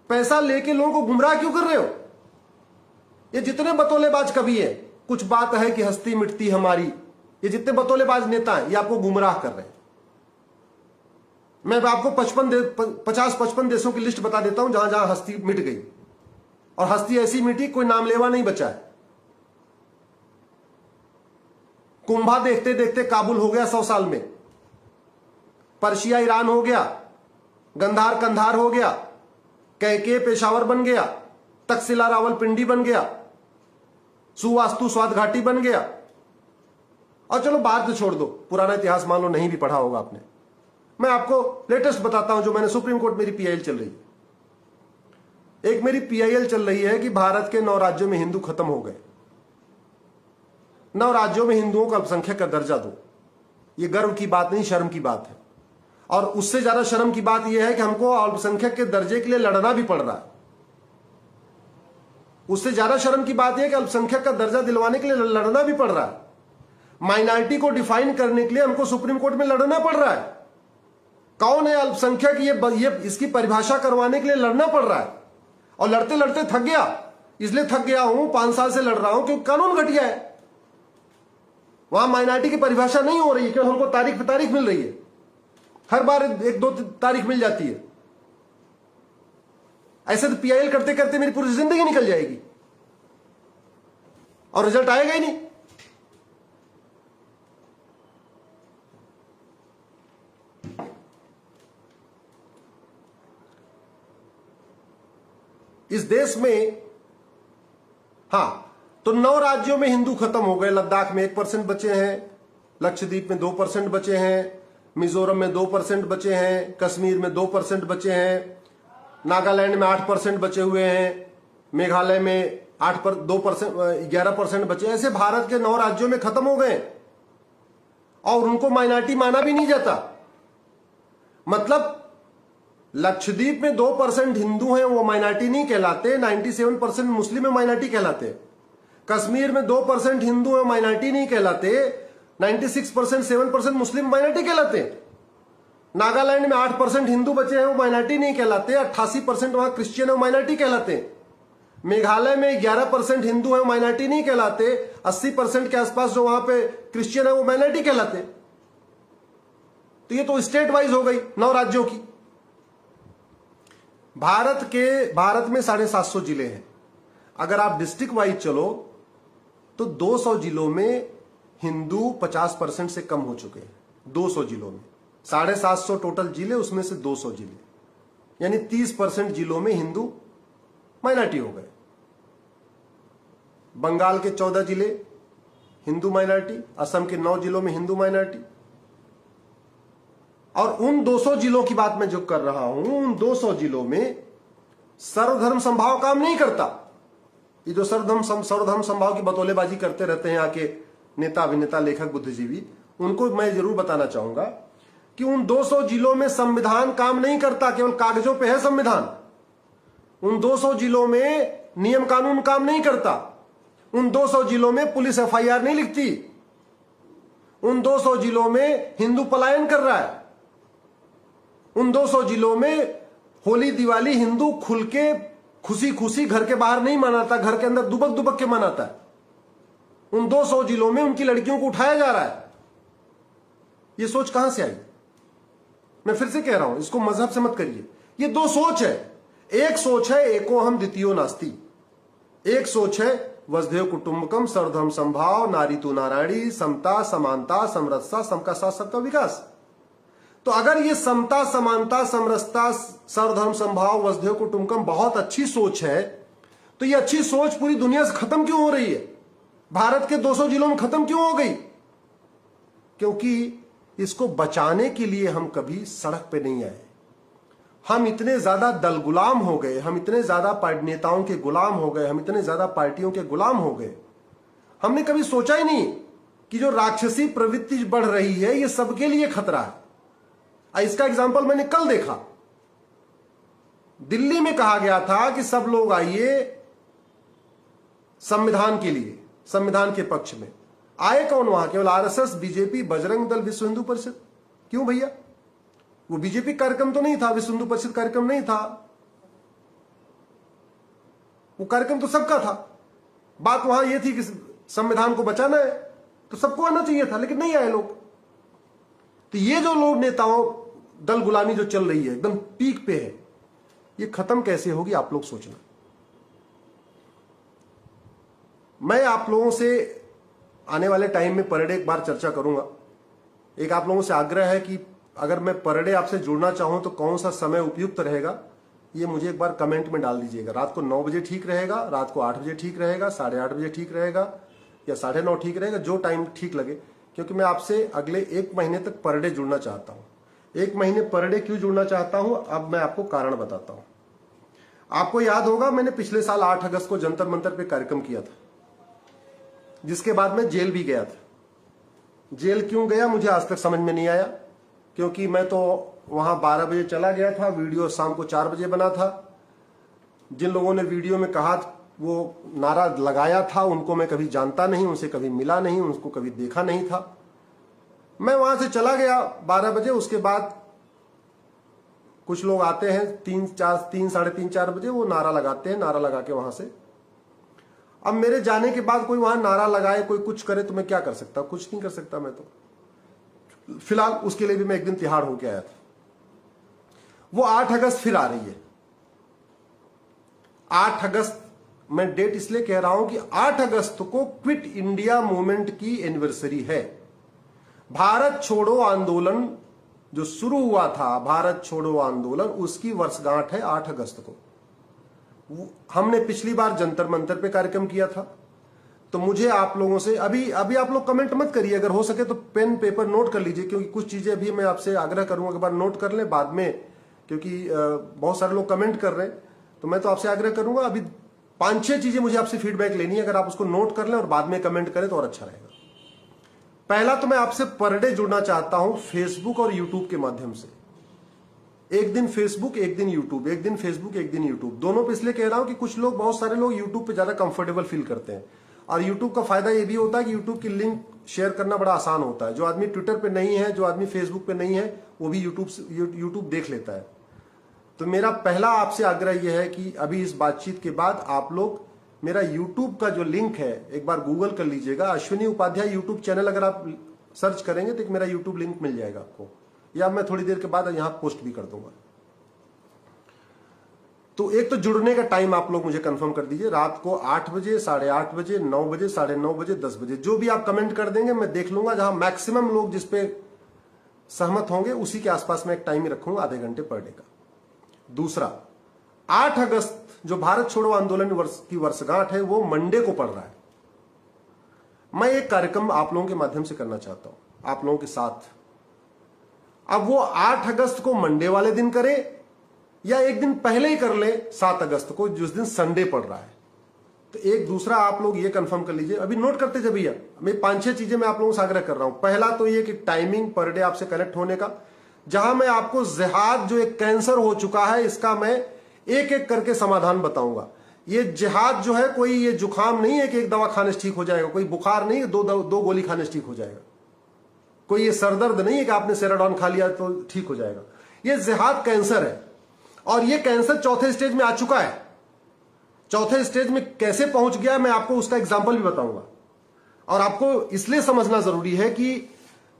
पैसा लेके लोगों को गुमराह क्यों कर रहे हो? ये जितने बतौलेबाज कवि है, कुछ बात है कि हस्ती मिटती हमारी, ये जितने बतौलेबाज नेता हैं, ये आपको गुमराह कर रहे हैं। मैं आपको 50-55 देशों की लिस्ट बता देता हूं जहां जहां हस्ती मिट गई, और हस्ती ऐसी मिटी कोई नामलेवा नहीं बचा है। कुंभा देखते देखते काबुल हो गया 100 साल में, पर्शिया ईरान हो गया, गंधार कंधार हो गया, कैके पेशावर बन गया, तक्षशिला रावलपिंडी बन गया, सुवास्तु स्वाद घाटी बन गया। और चलो बात तो छोड़ दो, पुराना इतिहास मान लो नहीं भी पढ़ा होगा आपने। मैं आपको लेटेस्ट बताता हूं, जो मैंने सुप्रीम कोर्ट, मेरी पीआईएल चल रही है। एक मेरी पीआईएल चल रही है कि भारत के 9 राज्यों में हिंदू खत्म हो गए, 9 राज्यों में हिंदुओं को अल्पसंख्यक का दर्जा दो। ये गर्व की बात नहीं, शर्म की बात है। और उससे ज्यादा शर्म की बात यह है कि हमको अल्पसंख्यक के दर्जे के लिए लड़ना भी पड़ रहा है। उससे ज्यादा शर्म की बात यह है कि अल्पसंख्यक का दर्जा दिलवाने के लिए लड़ना भी पड़ रहा है। माइनॉरिटी को डिफाइन करने के लिए हमको सुप्रीम कोर्ट में लड़ना पड़ रहा है। कौन है अल्पसंख्यक, ये इसकी परिभाषा करवाने के लिए लड़ना पड़ रहा है। और लड़ते लड़ते थक गया, इसलिए थक गया हूं, 5 साल से लड़ रहा हूं क्योंकि कानून घटिया है। वहां माइनॉरिटी की परिभाषा नहीं हो रही है, क्योंकि हमको तारीख पे तारीख मिल रही है, हर बार 1-2 तारीख मिल जाती है। ऐसे तो पीआईएल करते करते मेरी पूरी जिंदगी निकल जाएगी और रिजल्ट आएगा ही नहीं। इस देश में हां, तो 9 राज्यों में हिंदू खत्म हो गए। लद्दाख में 1% बचे हैं, लक्षद्वीप में 2% बचे हैं, मिजोरम में 2% बचे हैं, कश्मीर में 2% बचे हैं, नागालैंड में 8% बचे हुए हैं, मेघालय में 11% बचे। ऐसे भारत के 9 राज्यों में खत्म हो गए और उनको माइनॉरिटी माना भी नहीं जाता। मतलब लक्षद्वीप में 2% हिंदू हैं, वो माइनॉरिटी नहीं कहलाते। 97% मुस्लिम में माइनॉरिटी कहलाते। कश्मीर में 2% हिंदू हैं, माइनॉरिटी नहीं कहलाते। 96% 7% मुस्लिम माइनॉरिटी कहलाते। नागालैंड में 8% हिंदू बचे हैं, वो माइनॉरिटी नहीं कहलाते। 88% वहां क्रिश्चियन है, वो माइनॉरिटी कहलाते। मेघालय में 11% हिंदू है, वो माइनॉरिटी नहीं कहलाते। 80% के आसपास जो वहां पे क्रिश्चियन है, वो माइनॉरिटी कहलाते। तो ये तो स्टेट वाइज हो गई 9 राज्यों की। भारत में 750 जिले हैं। अगर आप डिस्ट्रिक्ट वाइज चलो तो 200 जिलों में हिंदू 50% से कम हो चुके हैं। 200 जिलों में 750 टोटल जिले, उसमें से 200 जिले, यानी 30% जिलों में हिंदू माइनॉरिटी हो गए। बंगाल के 14 जिले हिंदू माइनॉरिटी, असम के 9 जिलों में हिंदू माइनॉरिटी। और उन 200 जिलों की बात मैं जो कर रहा हूं, उन 200 जिलों में सर्वधर्म समभाव काम नहीं करता। ये जो सर्वधर्म समभाव की बतौलेबाजी करते रहते हैं आके नेता, अभिनेता, लेखक, बुद्धिजीवी, उनको मैं जरूर बताना चाहूंगा कि उन 200 जिलों में संविधान काम नहीं करता, केवल कागजों पे है संविधान। उन 200 जिलों में नियम कानून काम नहीं करता। उन 200 जिलों में पुलिस एफआईआर नहीं लिखती। उन 200 जिलों में हिंदू पलायन कर रहा है। उन 200 जिलों में होली दिवाली हिंदू खुल के खुशी खुशी घर के बाहर नहीं मनाता, घर के अंदर दुबक दुबक के मनाता है। उन 200 जिलों में उनकी लड़कियों को उठाया जा रहा है। ये सोच कहां से आई? मैं फिर से कह रहा हूं, इसको मजहब से मत करिए। ये 2 सोच है। एक सोच है एको हम द्वितीयो नास्ति। एक सोच है वसुधैव कुटुंबकम, सर्वधर्म समभाव, नारी तू नारायणी, समता, समानता, समरसता, सबका साथ सबका विकास। तो अगर ये समता, समानता, समरसता, सर्वधर्म समभाव, वसुधैव कुटुंबकम बहुत अच्छी सोच है, तो ये अच्छी सोच पूरी दुनिया से खत्म क्यों हो रही है? भारत के 200 जिलों में खत्म क्यों हो गई? क्योंकि इसको बचाने के लिए हम कभी सड़क पे नहीं आए। हम इतने ज्यादा दल गुलाम हो गए, हम इतने ज्यादा नेताओं के गुलाम हो गए, हम इतने ज्यादा पार्टियों के गुलाम हो गए, हमने कभी सोचा ही नहीं कि जो राक्षसी प्रवृत्ति बढ़ रही है ये सबके लिए खतरा है। इसका एग्जाम्पल मैंने कल देखा। दिल्ली में कहा गया था कि सब लोग आइए संविधान के लिए, संविधान के पक्ष में। आए कौन वहां? केवल आरएसएस, बीजेपी, बजरंग दल, विश्व हिंदू परिषद। क्यों भैया? वो बीजेपी कार्यक्रम तो नहीं था, विश्व हिंदू परिषद कार्यक्रम नहीं था, वो कार्यक्रम तो सबका था। बात वहां यह थी कि संविधान को बचाना है तो सबको आना चाहिए था, लेकिन नहीं आए लोग। तो ये जो लोग नेताओं दल गुलामी जो चल रही है, एकदम पीक पे है, ये खत्म कैसे होगी आप लोग सोचना। मैं आप लोगों से आने वाले टाइम में पर डे एक बार चर्चा करूंगा। एक आप लोगों से आग्रह है कि अगर मैं पर डे आपसे जुड़ना चाहूं तो कौन सा समय उपयुक्त रहेगा, ये मुझे एक बार कमेंट में डाल दीजिएगा। रात को 9 बजे ठीक रहेगा, रात को 8 बजे ठीक रहेगा, 8:30 बजे ठीक रहेगा, या 9:30 ठीक रहेगा, जो टाइम ठीक लगे। क्योंकि मैं आपसे अगले 1 महीने तक पर डे जुड़ना चाहता हूं। 1 महीने पर डे क्यों जुड़ना चाहता हूं, अब मैं आपको कारण बताता हूं। आपको याद होगा मैंने पिछले साल 8 अगस्त को जंतर मंतर पे कार्यक्रम किया था, जिसके बाद मैं जेल भी गया था। जेल क्यों गया मुझे आज तक समझ में नहीं आया, क्योंकि मैं तो वहां 12 बजे चला गया था, वीडियो शाम को 4 बजे बना था। जिन लोगों ने वीडियो में कहा वो नारा लगाया था उनको मैं कभी जानता नहीं, उनसे कभी मिला नहीं, उनको कभी देखा नहीं था। मैं वहां से चला गया 12 बजे। उसके बाद कुछ लोग आते हैं 3 साढ़े 3 4 बजे, वो नारा लगाते हैं, नारा लगा के वहां से। अब मेरे जाने के बाद कोई वहां नारा लगाए, कोई कुछ करे तो मैं क्या कर सकता? कुछ नहीं कर सकता मैं तो। फिलहाल उसके लिए भी मैं एक दिन तिहाड़ होके आया था। वो 8 अगस्त फिर आ रही है। 8 अगस्त मैं डेट इसलिए कह रहा हूं कि 8 अगस्त को क्विट इंडिया मूवमेंट की एनिवर्सरी है। भारत छोड़ो आंदोलन जो शुरू हुआ था, भारत छोड़ो आंदोलन, उसकी वर्षगांठ है 8 अगस्त को। हमने पिछली बार जंतर मंतर पे कार्यक्रम किया था। तो मुझे आप लोगों से अभी आप लोग कमेंट मत करिए, अगर हो सके तो पेन पेपर नोट कर लीजिए, क्योंकि कुछ चीजें अभी मैं आपसे आग्रह करूंगा एक बार नोट कर लें बाद में, क्योंकि बहुत सारे लोग कमेंट कर रहे हैं। तो मैं तो आपसे आग्रह करूंगा, अभी 5-6 चीजें मुझे आपसे फीडबैक लेनी है, अगर आप उसको नोट कर लें और बाद में कमेंट करें तो और अच्छा रहेगा। पहला तो मैं आपसे पर डे जुड़ना चाहता हूं फेसबुक और यूट्यूब के माध्यम से। एक दिन फेसबुक, एक दिन यूट्यूब, एक दिन फेसबुक, एक दिन यूट्यूब। दोनों पे इसलिए कह रहा हूं कि कुछ लोग, बहुत सारे लोग यूट्यूब पे ज्यादा कंफर्टेबल फील करते हैं, और यूट्यूब का फायदा ये भी होता है कि यूट्यूब की लिंक शेयर करना बड़ा आसान होता है। जो आदमी ट्विटर पे नहीं है, जो आदमी फेसबुक पे नहीं है, वो भी यूट्यूब देख लेता है। तो मेरा पहला आपसे आग्रह यह है कि अभी इस बातचीत के बाद आप लोग मेरा यूट्यूब का जो लिंक है एक बार गूगल कर लीजिएगा। अश्विनी उपाध्याय यूट्यूब चैनल अगर आप सर्च करेंगे तो एक मेरा यूट्यूब लिंक मिल जाएगा आपको, या मैं थोड़ी देर के बाद यहां पोस्ट भी कर दूंगा। तो एक तो जुड़ने का टाइम आप लोग मुझे कंफर्म कर दीजिए, रात को 8 बजे, 8:30 बजे, 9 बजे, 9:30 बजे, 10 बजे, जो भी आप कमेंट कर देंगे मैं देख लूंगा। जहां मैक्सिमम लोग जिस पे सहमत होंगे उसी के आसपास में एक टाइम ही रखूंगा, आधे घंटे पर डे का। दूसरा, 8 अगस्त जो भारत छोड़ो आंदोलन की वर्षगांठ है वो मंडे को पड़ रहा है। मैं एक कार्यक्रम आप लोगों के माध्यम से करना चाहता हूं आप लोगों के साथ। अब वो 8 अगस्त को मंडे वाले दिन करे या एक दिन पहले ही कर ले 7 अगस्त को, जिस दिन संडे पड़ रहा है। तो एक दूसरा आप लोग ये कंफर्म कर लीजिए, अभी नोट करते जाइए भैया। मैं 5-6 चीजें मैं आप लोगों से आग्रह कर रहा हूं। पहला तो ये कि टाइमिंग पर डे आपसे कनेक्ट होने का, जहां मैं आपको जिहाद जो एक कैंसर हो चुका है इसका मैं एक एक करके समाधान बताऊंगा। ये जिहाद जो है कोई ये जुकाम नहीं है कि एक दवा खाने से ठीक हो जाएगा, कोई बुखार नहीं है दो गोली खाने से ठीक हो जाएगा, कोई ये सरदर्द नहीं है कि आपने सेराडॉन खा लिया तो ठीक हो जाएगा। ये जिहाद कैंसर है, और ये कैंसर चौथे स्टेज में आ चुका है। चौथे स्टेज में कैसे पहुंच गया मैं आपको उसका एग्जाम्पल भी बताऊंगा। और आपको इसलिए समझना जरूरी है कि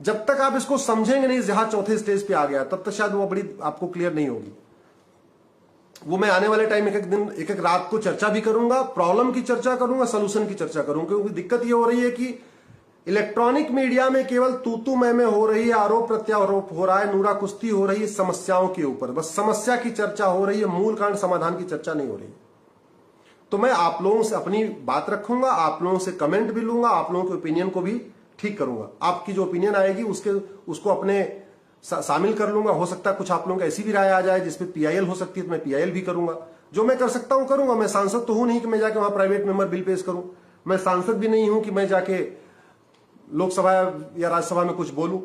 जब तक आप इसको समझेंगे नहीं जिहाद चौथे स्टेज पे आ गया, तब तक शायद वो बड़ी आपको क्लियर नहीं होगी। वो मैं आने वाले टाइम एक एक दिन एक एक रात को चर्चा भी करूंगा, प्रॉब्लम की चर्चा करूंगा, सोल्यूशन की चर्चा करूंगा। क्योंकि दिक्कत ये हो रही है कि इलेक्ट्रॉनिक मीडिया में केवल तू मैं हो रही है, आरोप प्रत्यारोप हो रहा है, नूरा कुश्ती हो रही है समस्याओं के ऊपर, बस समस्या की चर्चा हो रही है, मूल कारण समाधान की चर्चा नहीं हो रही। तो मैं आप लोगों से अपनी बात रखूंगा, आप लोगों से कमेंट भी लूंगा, आप लोगों के ओपिनियन को भी ठीक करूंगा। आपकी जो ओपिनियन आएगी उसको अपने शामिल कर लूंगा। हो सकता है कुछ आप लोगों की ऐसी भी राय आ जाए जिसमें पीआईएल हो सकती है, तो मैं पीआईएल भी करूंगा। जो मैं कर सकता हूं करूंगा। मैं सांसद तो हूं नहीं कि मैं जाके वहां प्राइवेट मेंबर बिल पेश करूं। मैं सांसद भी नहीं हूं कि मैं जाके लोकसभा या राज्यसभा में कुछ बोलूं।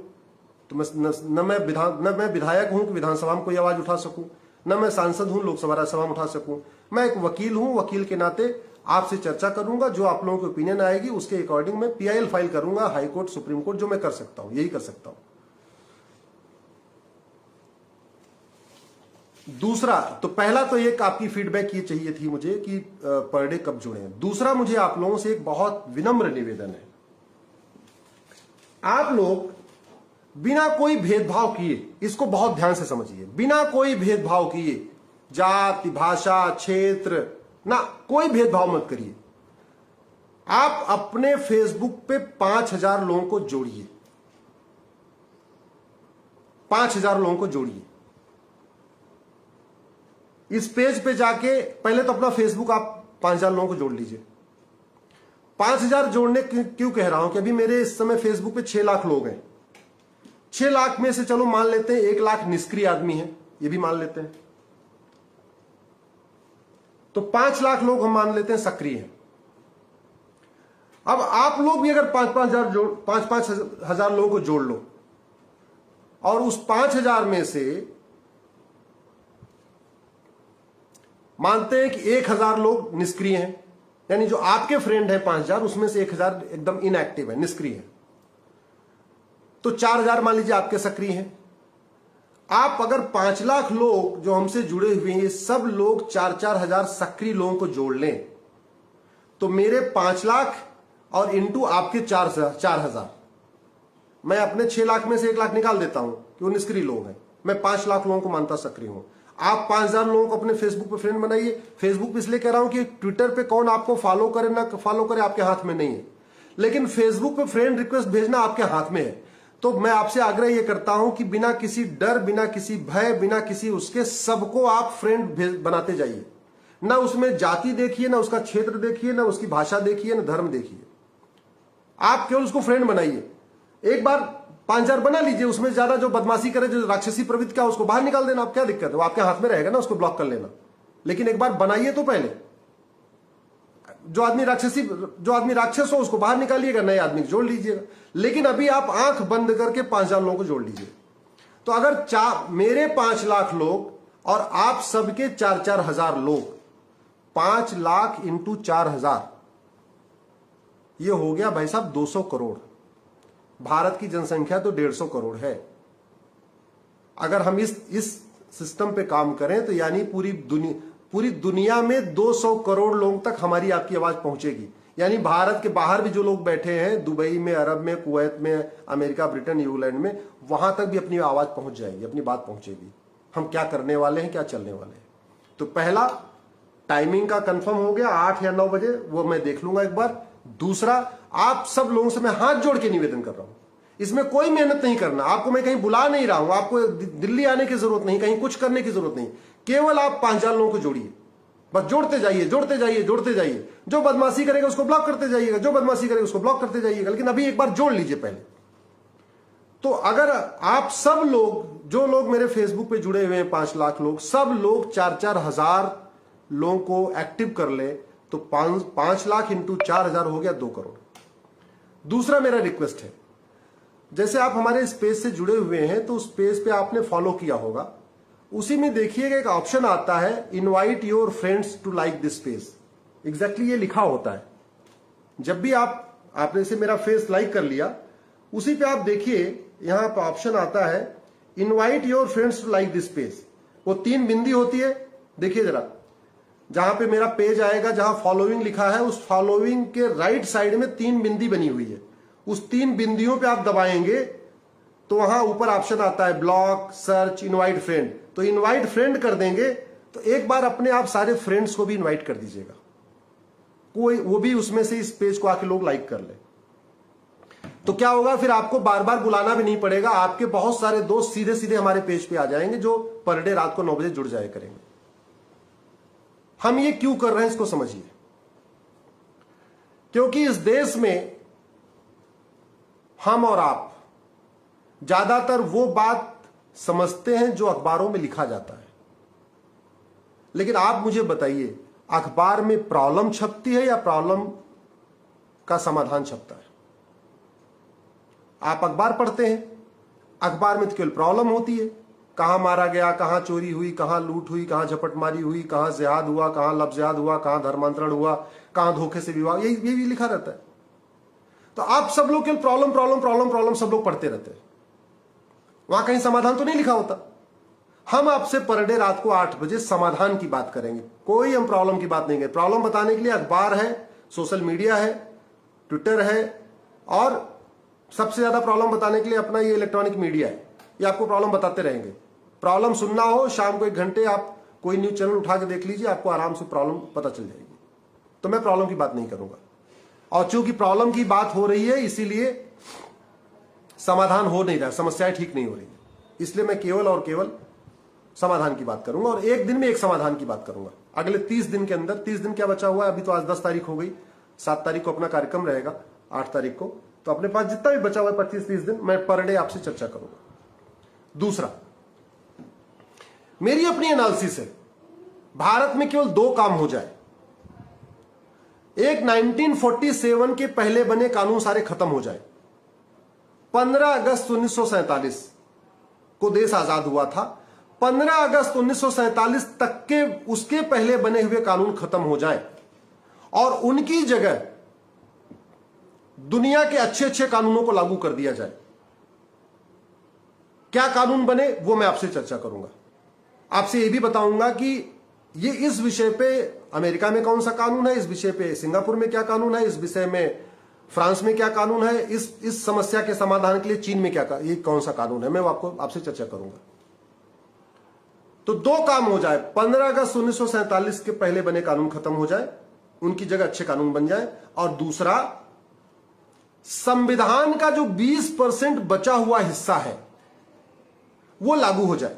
तो न मैं विधायक हूं कि विधानसभा में कोई आवाज उठा सकूं, न मैं सांसद हूं लोकसभा राज्यसभा में उठा सकूं। मैं एक वकील हूं, वकील के नाते आपसे चर्चा करूंगा। जो आप लोगों की ओपिनियन आएगी उसके अकॉर्डिंग मैं पीआईएल फाइल करूंगा, हाई कोर्ट, सुप्रीम कोर्ट, जो मैं कर सकता हूं यही कर सकता हूं। दूसरा, तो पहला तो एक आपकी फीडबैक ये चाहिए थी मुझे कि पर डे कब जुड़े। दूसरा, मुझे आप लोगों से एक बहुत विनम्र निवेदन है। आप लोग बिना कोई भेदभाव किए, इसको बहुत ध्यान से समझिए, बिना कोई भेदभाव किए, जाति, भाषा, क्षेत्र, ना कोई भेदभाव मत करिए। आप अपने फेसबुक पे 5000 लोगों को जोड़िए, 5000 लोगों को जोड़िए। इस पेज पे जाके पहले तो अपना फेसबुक आप 5000 लोगों को जोड़ लीजिए। 5000 जोड़ने क्यों कह रहा हूं कि अभी मेरे इस समय फेसबुक पे 6 लाख लोग हैं। 6 लाख में से चलो मान लेते हैं 1 लाख निष्क्रिय आदमी है, ये भी मान लेते हैं। तो 5 लाख लोग हम मान लेते हैं सक्रिय हैं। अब आप लोग भी अगर 5-5 हजार लोगों को जोड़ लो और उस 5,000 में से मानते हैं कि 1,000 लोग निष्क्रिय हैं, यानी जो आपके फ्रेंड हैं 5,000 उसमें से 1,000 एकदम इनएक्टिव है, निष्क्रिय है, तो 4,000 मान लीजिए आपके सक्रिय हैं। आप अगर 5 लाख लोग जो हमसे जुड़े हुए हैं, ये सब लोग 4-4 हजार सक्रिय लोगों को जोड़ लें तो मेरे 5 लाख और इंटू आपके 4,000, मैं अपने 6 लाख में से 1 लाख निकाल देता हूं कि वो निष्क्रिय लोग हैं। मैं 5 लाख लोगों को मानता सक्रिय हूं। आप 5,000 लोगों को अपने फेसबुक पे फ्रेंड बनाइए। फेसबुक पे इसलिए कह रहा हूं कि ट्विटर पे कौन आपको फॉलो करे ना फॉलो करे आपके हाथ में नहीं है, लेकिन फेसबुक पे फ्रेंड रिक्वेस्ट भेजना आपके हाथ में है। तो मैं आपसे आग्रह यह करता हूं कि बिना किसी डर, बिना किसी भय, बिना किसी उसके, सबको आप फ्रेंड बनाते जाइए। ना उसमें जाति देखिए, ना उसका क्षेत्र देखिए, ना उसकी भाषा देखिए, ना धर्म देखिए। आप केवल उसको फ्रेंड बनाइए। एक बार 5,000 बना लीजिए, उसमें ज्यादा जो बदमाशी करे, जो राक्षसी प्रवृत्ति का, उसको बाहर निकाल देना। आप क्या दिक्कत है, वो आपके हाथ में रहेगा ना, उसको ब्लॉक कर लेना। लेकिन एक बार बनाइए तो पहले, जो आदमी राक्षस हो उसको बाहर निकालिएगा, नए आदमी को जोड़ लीजिएगा। लेकिन अभी आप आंख बंद करके 5,000 लोगों को जोड़ लीजिए। तो अगर मेरे 5 लाख लोग और आप सबके 4-4 हजार लोग, 5 लाख इंटू 4,000, ये हो गया भाई साहब 200 करोड़। भारत की जनसंख्या तो 150 करोड़ है। अगर हम इस सिस्टम पे काम करें तो यानी पूरी दुनिया में 200 करोड़ लोगों तक हमारी आपकी आवाज पहुंचेगी। यानी भारत के बाहर भी जो लोग बैठे हैं, दुबई में, अरब में, कुवैत में, अमेरिका, ब्रिटेन, न्यूजीलैंड में, वहां तक भी अपनी आवाज पहुंच जाएगी, अपनी बात पहुंचेगी। हम क्या करने वाले हैं, क्या चलने वाले हैं। तो पहला, टाइमिंग का कंफर्म हो गया 8 या 9 बजे, वो मैं देख लूंगा एक बार। दूसरा, आप सब लोगों से मैं हाथ जोड़ के निवेदन कर रहा हूं, इसमें कोई मेहनत नहीं करना। आपको मैं कहीं बुला नहीं रहा हूं, आपको दिल्ली आने की जरूरत नहीं, कहीं कुछ करने की जरूरत नहीं। केवल आप 5,000 लोगों को जोड़िए, बस जोड़ते जाइए, जोड़ते जाइए, जोड़ते जाइए। जो बदमाशी करेगा उसको ब्लॉक करते जाइएगा, जो बदमाशी करेगा उसको ब्लॉक करते जाइएगा। लेकिन अभी एक बार जोड़ लीजिए पहले। तो अगर आप सब लोग, जो लोग मेरे फेसबुक पे जुड़े हुए हैं 5 लाख लोग, सब लोग 4-4 हजार लोगों को एक्टिव कर ले तो 5 लाख इंटू 4,000 हो गया 2 करोड़। दूसरा मेरा रिक्वेस्ट है, जैसे आप हमारे स्पेस से जुड़े हुए हैं तो उस पेज पे आपने फॉलो किया होगा, उसी में देखिएगा एक ऑप्शन आता है, invite your friends to like this page. Exactly ये लिखा होता है। जब भी आपने से मेरा फेस लाइक कर लिया, उसी पे आप देखिए यहां पर ऑप्शन आता है, invite your friends to like this page. वो 3 बिंदी होती है, देखिए जरा, जहां पे मेरा पेज आएगा, जहां फॉलोइंग लिखा है, उस फॉलोइंग के राइट साइड में 3 बिंदी बनी हुई है। उस 3 बिंदियों पे आप दबाएंगे तो वहां ऊपर ऑप्शन आता है ब्लॉक, सर्च, इनवाइट फ्रेंड। तो इनवाइट फ्रेंड कर देंगे तो एक बार अपने आप सारे फ्रेंड्स को भी इनवाइट कर दीजिएगा, कोई वो भी उसमें से इस पेज को आके लोग लाइक कर ले। तो क्या होगा, फिर आपको बार बार बुलाना भी नहीं पड़ेगा। आपके बहुत सारे दोस्त सीधे सीधे हमारे पेज पे आ जाएंगे, जो पर डे रात को 9 बजे जुड़ जाया करेंगे। हम ये क्यों कर रहे हैं इसको समझिए। क्योंकि इस देश में हम और आप ज्यादातर वो बात समझते हैं जो अखबारों में लिखा जाता है। लेकिन आप मुझे बताइए, अखबार में प्रॉब्लम छपती है या प्रॉब्लम का समाधान छपता है? आप अखबार पढ़ते हैं, अखबार में तो केवल प्रॉब्लम होती है, कहां मारा गया, कहां चोरी हुई, कहां लूट हुई, कहां झपटमारी हुई, कहां जिहाद हुआ, कहां लफ्जियाद हुआ, कहां धर्मांतरण हुआ, कहां धोखे से विवाह, यही लिखा रहता है। तो आप सब लोग केवल प्रॉब्लम प्रॉब्लम प्रॉब्लम प्रॉब्लम सब लोग पढ़ते रहते हैं, वहां कहीं समाधान तो नहीं लिखा होता। हम आपसे पर डे रात को 8 बजे समाधान की बात करेंगे, कोई हम प्रॉब्लम की बात नहीं करेंगे। प्रॉब्लम बताने के लिए अखबार है, सोशल मीडिया है, ट्विटर है, और सबसे ज्यादा प्रॉब्लम बताने के लिए अपना ये इलेक्ट्रॉनिक मीडिया है। ये आपको प्रॉब्लम बताते रहेंगे। प्रॉब्लम सुनना हो, शाम को 1 घंटे आप कोई न्यूज चैनल उठा के देख लीजिए, आपको आराम से प्रॉब्लम पता चल जाएगी। तो मैं प्रॉब्लम की बात नहीं करूंगा, और चूंकि प्रॉब्लम की बात हो रही है इसीलिए समाधान हो नहीं रहा, समस्याएं ठीक नहीं हो रही, इसलिए मैं केवल और केवल समाधान की बात करूंगा, और एक दिन में एक समाधान की बात करूंगा। अगले 30 दिन के अंदर, 30 दिन क्या बचा हुआ है, अभी तो आज 10 तारीख हो गई, 7 तारीख को अपना कार्यक्रम रहेगा, 8 तारीख को, तो अपने पास जितना भी बचा हुआ है 25-30 दिन, मैं पर डे आपसे चर्चा करूंगा। दूसरा, मेरी अपनी एनालिसिस है, भारत में केवल दो काम हो जाए। एक 1947 के पहले बने कानून सारे खत्म हो जाए। 15 अगस्त 1947 को देश आजाद हुआ था। 15 अगस्त 1947 तक के उसके पहले बने हुए कानून खत्म हो जाए और उनकी जगह दुनिया के अच्छे अच्छे कानूनों को लागू कर दिया जाए। क्या कानून बने वो मैं आपसे चर्चा करूंगा। आपसे यह भी बताऊंगा कि ये इस विषय पे अमेरिका में कौन सा कानून है, इस विषय पे सिंगापुर में क्या कानून है, इस विषय में फ्रांस में क्या कानून है, इस समस्या के समाधान के लिए चीन में क्या ये कौन सा कानून है, मैं आपसे चर्चा करूंगा। तो दो काम हो जाए, 15 अगस्त 1947 के पहले बने कानून खत्म हो जाए, उनकी जगह अच्छे कानून बन जाए, और दूसरा संविधान का जो 20% बचा हुआ हिस्सा है वो लागू हो जाए।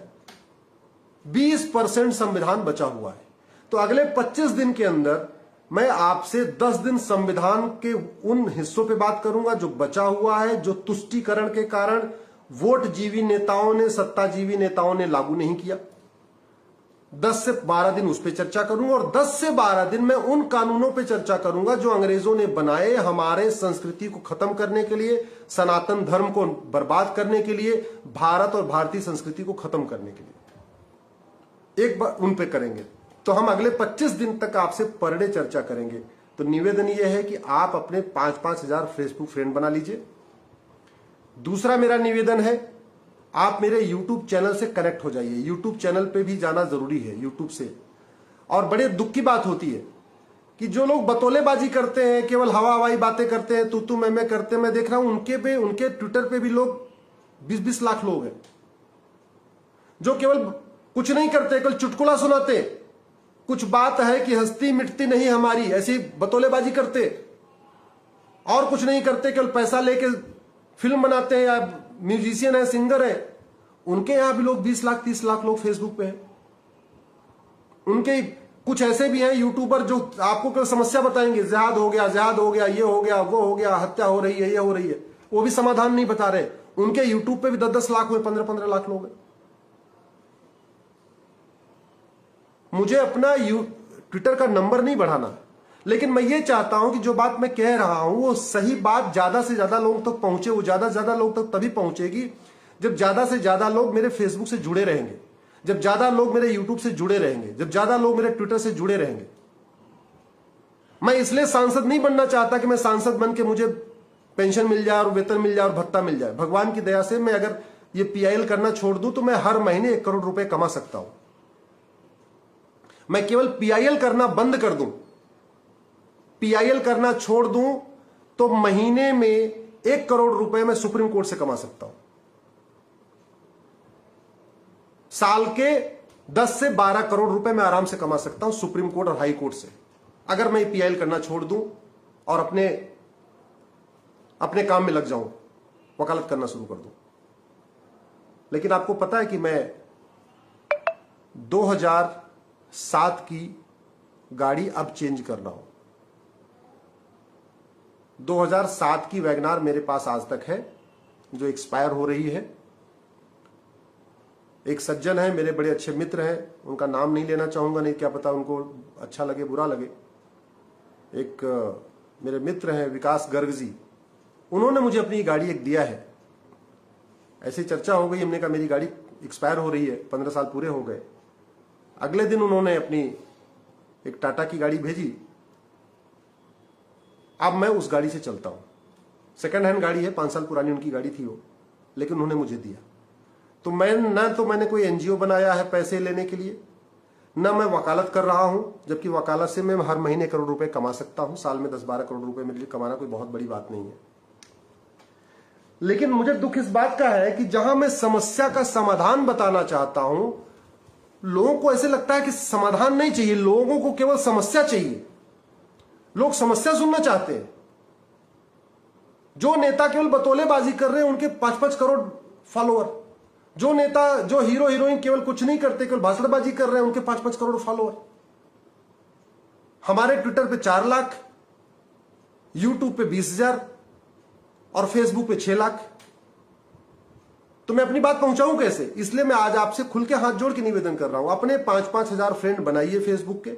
20% संविधान बचा हुआ है। तो अगले 25 दिन के अंदर मैं आपसे 10 दिन संविधान के उन हिस्सों पे बात करूंगा जो बचा हुआ है, जो तुष्टीकरण के कारण वोटजीवी नेताओं ने, सत्ताजीवी नेताओं ने लागू नहीं किया। 10 से 12 दिन उस पर चर्चा करूंगा और 10 से 12 दिन मैं उन कानूनों पे चर्चा करूंगा जो अंग्रेजों ने बनाए हमारे संस्कृति को खत्म करने के लिए, सनातन धर्म को बर्बाद करने के लिए, भारत और भारतीय संस्कृति को खत्म करने के लिए। एक बार उन पे करेंगे। तो हम अगले 25 दिन तक आपसे पर डे चर्चा करेंगे। तो निवेदन यह है कि आप अपने 5-5 हजार फेसबुक फ्रेंड बना लीजिए। दूसरा मेरा निवेदन है, आप मेरे YouTube चैनल से कनेक्ट हो जाइए। YouTube चैनल पे भी जाना जरूरी है, YouTube से। और बड़े दुख की बात होती है कि जो लोग बतौलेबाजी करते हैं, केवल हवा हवाई बातें करते हैं, तू मैं करते हैं, मैं देख रहा हूं उनके ट्विटर पे भी लोग 20-20 लाख लोग हैं जो केवल कुछ नहीं करते, केवल चुटकुला सुनाते, कुछ बात है कि हस्ती मिटती नहीं हमारी, ऐसी बतौलेबाजी करते और कुछ नहीं करते, केवल पैसा लेके फिल्म बनाते हैं या म्यूजिशियन है, सिंगर है। उनके यहां भी लोग 20 लाख 30 लाख लोग फेसबुक पे हैं। उनके कुछ ऐसे भी हैं यूट्यूबर जो आपको केवल समस्या बताएंगे, जिहाद हो गया, ये हो गया, वो हो गया, हत्या हो रही है, ये हो रही है, वो भी समाधान नहीं बता रहे। उनके यूट्यूब पे भी 10-10 लाख हुए, 15-15 लाख लोग हैं। मुझे अपना ट्विटर का नंबर नहीं बढ़ाना, लेकिन मैं ये चाहता हूं कि जो बात मैं कह रहा हूं वो सही बात ज्यादा से ज्यादा लोगों तक पहुंचे। वो ज्यादा से ज्यादा लोग तक तभी पहुंचेगी जब ज्यादा से ज्यादा लोग मेरे फेसबुक से जुड़े रहेंगे, जब ज्यादा लोग मेरे यूट्यूब से जुड़े रहेंगे, जब ज्यादा लोग मेरे ट्विटर से जुड़े रहेंगे। मैं इसलिए सांसद नहीं बनना चाहता कि मैं सांसद बन के मुझे पेंशन मिल जाए और वेतन मिल जाए और भत्ता मिल जाए। भगवान की दया से मैं अगर ये पीआईएल करना छोड़ दूं तो मैं हर महीने 1 करोड़ रुपए कमा सकता हूं। मैं केवल पीआईएल करना बंद कर दूं, पीआईएल करना छोड़ दूं तो महीने में 1 करोड़ रुपए मैं सुप्रीम कोर्ट से कमा सकता हूं। साल के 10 से 12 करोड़ रुपए मैं आराम से कमा सकता हूं सुप्रीम कोर्ट और हाई कोर्ट से, अगर मैं पीआईएल करना छोड़ दूं और अपने काम में लग जाऊं, वकालत करना शुरू कर दूं। लेकिन आपको पता है कि मैं 2007 की गाड़ी अब चेंज कर रहा हूं। 2007 की वैगनार मेरे पास आज तक है जो एक्सपायर हो रही है। एक सज्जन है, मेरे बड़े अच्छे मित्र हैं, उनका नाम नहीं लेना चाहूंगा, नहीं क्या पता उनको अच्छा लगे बुरा लगे। एक मेरे मित्र हैं विकास गर्ग जी, उन्होंने मुझे अपनी गाड़ी एक दिया है। ऐसी चर्चा हो गई, हमने कहा मेरी गाड़ी एक्सपायर हो रही है, 15 साल पूरे हो गए। अगले दिन उन्होंने अपनी एक टाटा की गाड़ी भेजी। अब मैं उस गाड़ी से चलता हूं। सेकंड हैंड गाड़ी है, 5 साल पुरानी उनकी गाड़ी थी वो, लेकिन उन्होंने मुझे दिया। तो मैंने कोई एनजीओ बनाया है पैसे लेने के लिए, ना मैं वकालत कर रहा हूं, जबकि वकालत से मैं हर महीने 1 करोड़ रुपए कमा सकता हूं। साल में 10-12 करोड़ रुपए मेरे लिए कमाना कोई बहुत बड़ी बात नहीं है। लेकिन मुझे दुख इस बात का है कि जहां मैं समस्या का समाधान बताना चाहता हूं, लोगों को ऐसे लगता है कि समाधान नहीं चाहिए, लोगों को केवल समस्या चाहिए। लोग समस्या सुनना चाहते हैं। जो नेता केवल बतौलेबाजी कर रहे हैं उनके 5-5 करोड़ फॉलोअर, जो नेता, जो हीरो हीरोइन केवल कुछ नहीं करते, केवल भाषणबाजी कर रहे हैं, उनके 5-5 करोड़ फॉलोअर। हमारे ट्विटर पे 4 लाख, यूट्यूब पे 20,000 और फेसबुक पे 6 लाख। तो मैं अपनी बात पहुंचाऊं कैसे? इसलिए मैं आज आपसे खुल के हाथ जोड़ के निवेदन कर रहा हूं, अपने 5-5 हजार फ्रेंड बनाइए फेसबुक के,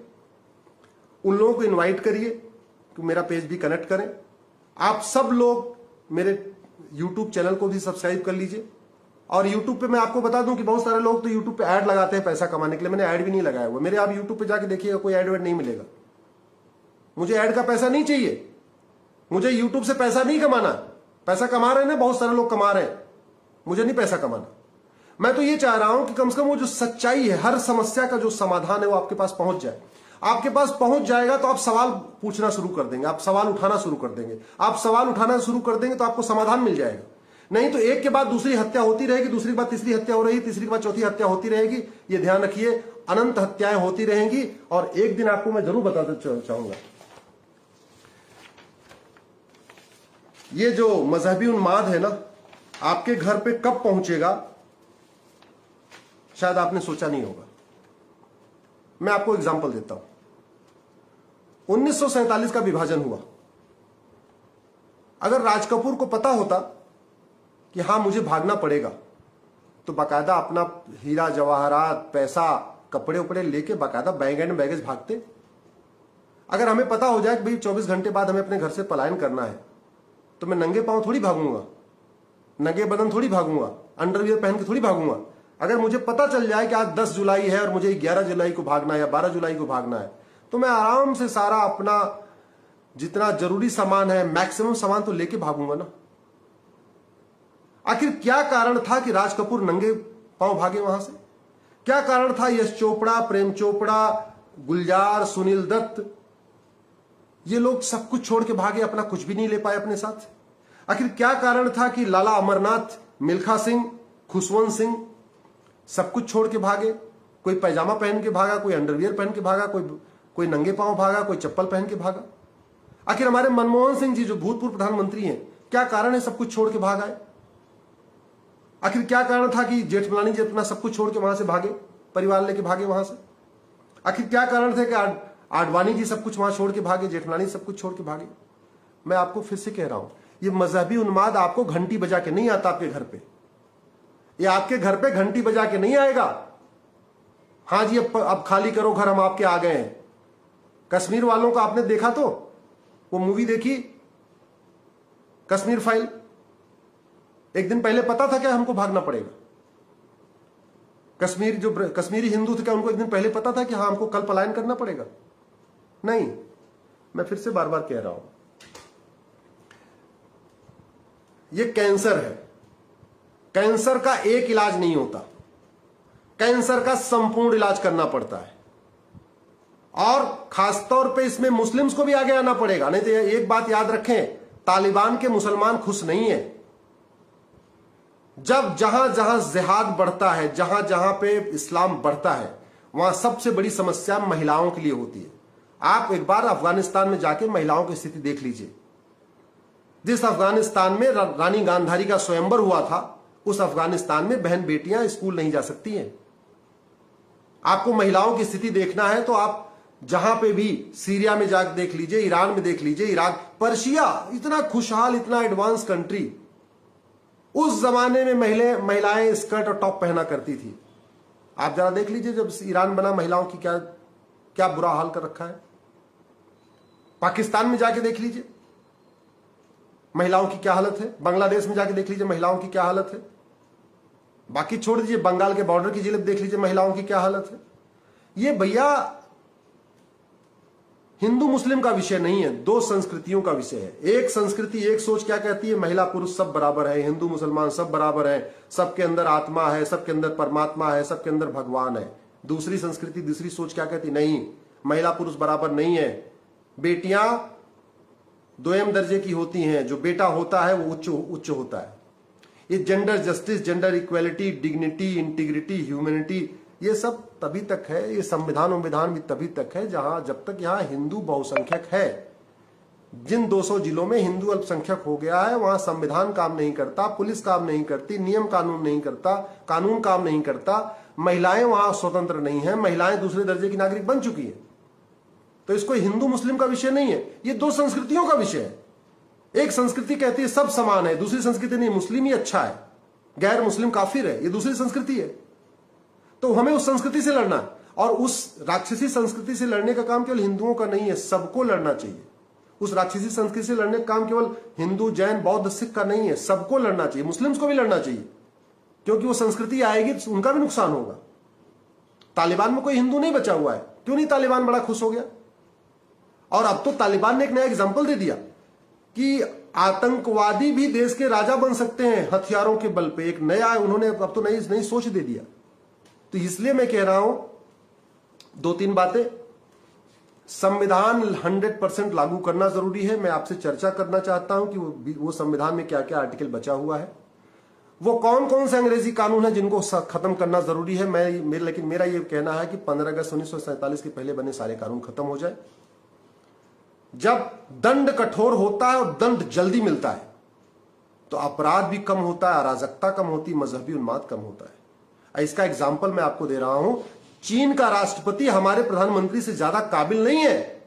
उन लोगों को इनवाइट करिए कि मेरा पेज भी कनेक्ट करें। आप सब लोग मेरे यूट्यूब चैनल को भी सब्सक्राइब कर लीजिए। और यूट्यूब पे मैं आपको बता दूं कि बहुत सारे लोग तो यूट्यूब पे ऐड लगाते हैं पैसा कमाने के लिए। मैंने ऐड भी नहीं लगाया हुआ, मेरे आप यूट्यूब पे जाके देखिएगा, कोई ऐड वैड नहीं मिलेगा। मुझे ऐड का पैसा नहीं चाहिए, मुझे यूट्यूब से पैसा नहीं कमाना। पैसा कमा रहे हैं ना, बहुत सारे लोग कमा रहे हैं, मुझे नहीं पैसा कमाना। मैं तो ये चाह रहा हूं कि कम से कम वो जो सच्चाई है, हर समस्या का जो समाधान है वो आपके पास पहुंच जाए। आपके पास पहुंच जाएगा तो आप सवाल पूछना शुरू कर देंगे, आप सवाल उठाना शुरू कर देंगे। आप सवाल उठाना शुरू कर देंगे तो आपको समाधान मिल जाएगा। नहीं तो एक के बाद दूसरी हत्या होती रहेगी, दूसरी के बाद तीसरी हत्या हो रही, तीसरी के बाद चौथी हत्या होती रहेगी। ये ध्यान रखिए, अनंत हत्याएं होती रहेंगी। और एक दिन आपको मैं जरूर बताना चाहूंगा, ये जो मजहबी उन्माद है ना, आपके घर पे कब पहुंचेगा शायद आपने सोचा नहीं होगा। मैं आपको एग्जांपल देता हूं। 1947 का विभाजन हुआ। अगर राज कपूर को पता होता कि हां मुझे भागना पड़ेगा, तो बाकायदा अपना हीरा जवाहरात, पैसा, कपड़े उपड़े लेके बाकायदा बैग एंड बैगेज भागते। अगर हमें पता हो जाए कि भाई 24 घंटे बाद हमें अपने घर से पलायन करना है, तो मैं नंगे पांव थोड़ी भागूंगा, नंगे बदन थोड़ी भागूंगा, अंडरवियर पहन के थोड़ी भागूंगा। अगर मुझे पता चल जाए कि आज 10 जुलाई है और मुझे 11 जुलाई को भागना है या 12 जुलाई को भागना है, तो मैं आराम से सारा अपना जितना जरूरी सामान है, मैक्सिमम सामान तो लेके भागूंगा ना। आखिर क्या कारण था कि राज कपूर नंगे पांव भागे वहां से? क्या कारण था यश चोपड़ा, प्रेम चोपड़ा, गुलजार, सुनील दत्त, ये लोग सब कुछ छोड़ के भागे, अपना कुछ भी नहीं ले पाए अपने साथ? आखिर क्या कारण था कि लाला अमरनाथ, मिल्खा सिंह, खुशवंत सिंह सब कुछ छोड़ के भागे? कोई पैजामा पहन के भागा, कोई अंडरवियर पहन के भागा, कोई नंगे पांव भागा, कोई चप्पल पहन के भागा। आखिर हमारे मनमोहन सिंह जी जो भूतपूर्व प्रधानमंत्री हैं, क्या कारण है सब कुछ छोड़ के भाग आए? आखिर क्या कारण था कि जेठमलानी जी अपना सब कुछ छोड़ के वहां से भागे, परिवार लेके भागे वहां से? आखिर क्या कारण थे कि आडवाणी जी सब कुछ वहां छोड़ के भागे, जेठमलानी सब कुछ छोड़ के भागे? मैं आपको फिर से कह रहा हूं, ये मजहबी उन्माद आपको घंटी बजा के नहीं आता आपके घर पे। ये आपके घर पे घंटी बजा के नहीं आएगा, हां जी अब खाली करो घर, हम आपके आ गए हैं। कश्मीर वालों का आपने देखा तो वो मूवी देखी कश्मीर फाइल? एक दिन पहले पता था क्या हमको भागना पड़ेगा? कश्मीर जो कश्मीरी हिंदू थे, क्या उनको एक दिन पहले पता था कि हाँ हमको कल पलायन करना पड़ेगा? नहीं। मैं फिर से बार बार कह रहा हूं, ये कैंसर है। कैंसर का एक इलाज नहीं होता, कैंसर का संपूर्ण इलाज करना पड़ता है। और खासतौर पे इसमें मुस्लिम्स को भी आगे आना पड़ेगा। नहीं तो एक बात याद रखें, तालिबान के मुसलमान खुश नहीं है। जब जहां जहां जिहाद बढ़ता है, जहां जहां पे इस्लाम बढ़ता है, वहां सबसे बड़ी समस्या महिलाओं के लिए होती है। आप एक बार अफगानिस्तान में जाके महिलाओं की स्थिति देख लीजिए। जिस अफगानिस्तान में रानी गांधारी का स्वयंवर हुआ था, उस अफगानिस्तान में बहन बेटियां स्कूल नहीं जा सकती हैं। आपको महिलाओं की स्थिति देखना है तो आप जहां पे भी, सीरिया में जाकर देख लीजिए, ईरान में देख लीजिए, इराक, पर्शिया, इतना खुशहाल, इतना एडवांस कंट्री, उस जमाने में महिलाएं स्कर्ट और टॉप पहना करती थी। आप जरा देख लीजिए जब ईरान बना, महिलाओं की क्या क्या बुरा हाल कर रखा है। पाकिस्तान में जाके देख लीजिए महिलाओं की क्या हालत है, बांग्लादेश में जाके देख लीजिए महिलाओं की क्या हालत है, बाकी छोड़ दीजिए, बंगाल के बॉर्डर की जिले देख लीजिए महिलाओं की क्या हालत है। ये भैया हिंदू मुस्लिम का विषय नहीं है, दो संस्कृतियों का विषय है। एक संस्कृति, एक सोच क्या कहती है, महिला पुरुष सब बराबर है, हिंदू मुसलमान सब बराबर है, सबके अंदर आत्मा है, सबके अंदर परमात्मा है, सबके अंदर भगवान है। दूसरी संस्कृति, दूसरी सोच क्या कहती, नहीं, महिला पुरुष बराबर नहीं है, बेटियां दोयम दर्जे की होती हैं, जो बेटा होता है वो उच्च होता है। ये gender justice, gender equality, dignity, integrity, humanity, ये सब तभी तक है, ये संविधान भी तभी तक है जब तक यहां हिंदू बहुसंख्यक है। जिन 200 जिलों में हिंदू अल्पसंख्यक हो गया है, वहां संविधान काम नहीं करता, पुलिस काम नहीं करती, नियम कानून नहीं करता, कानून काम नहीं करता, महिलाएं वहां स्वतंत्र नहीं है, महिलाएं दूसरे दर्जे की नागरिक बन चुकी है। तो इसको हिंदू मुस्लिम का विषय नहीं है, ये दो संस्कृतियों का विषय है। एक संस्कृति कहती है सब समान है, दूसरी संस्कृति नहीं, मुस्लिम ही अच्छा है, गैर मुस्लिम काफिर है, ये दूसरी संस्कृति है। तो हमें उस संस्कृति से लड़ना है, और उस राक्षसी संस्कृति से लड़ने का काम केवल हिंदुओं का नहीं है, सबको लड़ना चाहिए। उस राक्षसी संस्कृति से लड़ने का काम केवल हिंदू, जैन, बौद्ध, सिख का नहीं है, सबको लड़ना चाहिए। मुस्लिम्स को भी लड़ना चाहिए, क्योंकि वो संस्कृति आएगी तो उनका भी नुकसान होगा। तालिबान में कोई हिंदू नहीं बचा हुआ है, क्यों नहीं तालिबान बड़ा खुश हो गया? और अब तो तालिबान ने एक नया एग्जाम्पल दे दिया कि आतंकवादी भी देश के राजा बन सकते हैं हथियारों के बल पे। एक नया उन्होंने अब तो नई सोच दे दिया। तो इसलिए मैं कह रहा हूं, दो तीन बातें। संविधान 100% लागू करना जरूरी है। मैं आपसे चर्चा करना चाहता हूं कि वो संविधान में क्या क्या आर्टिकल बचा हुआ है, वो कौन कौन से अंग्रेजी कानून है जिनको खत्म करना जरूरी है। लेकिन मेरा ये कहना है कि 15 अगस्त 1947 के पहले बने सारे कानून खत्म हो जाए। जब दंड कठोर होता है और दंड जल्दी मिलता है तो अपराध भी कम होता है, अराजकता कम होती, मजहबी उन्माद कम होता है। इसका एग्जाम्पल मैं आपको दे रहा हूं। चीन का राष्ट्रपति हमारे प्रधानमंत्री से ज्यादा काबिल नहीं है।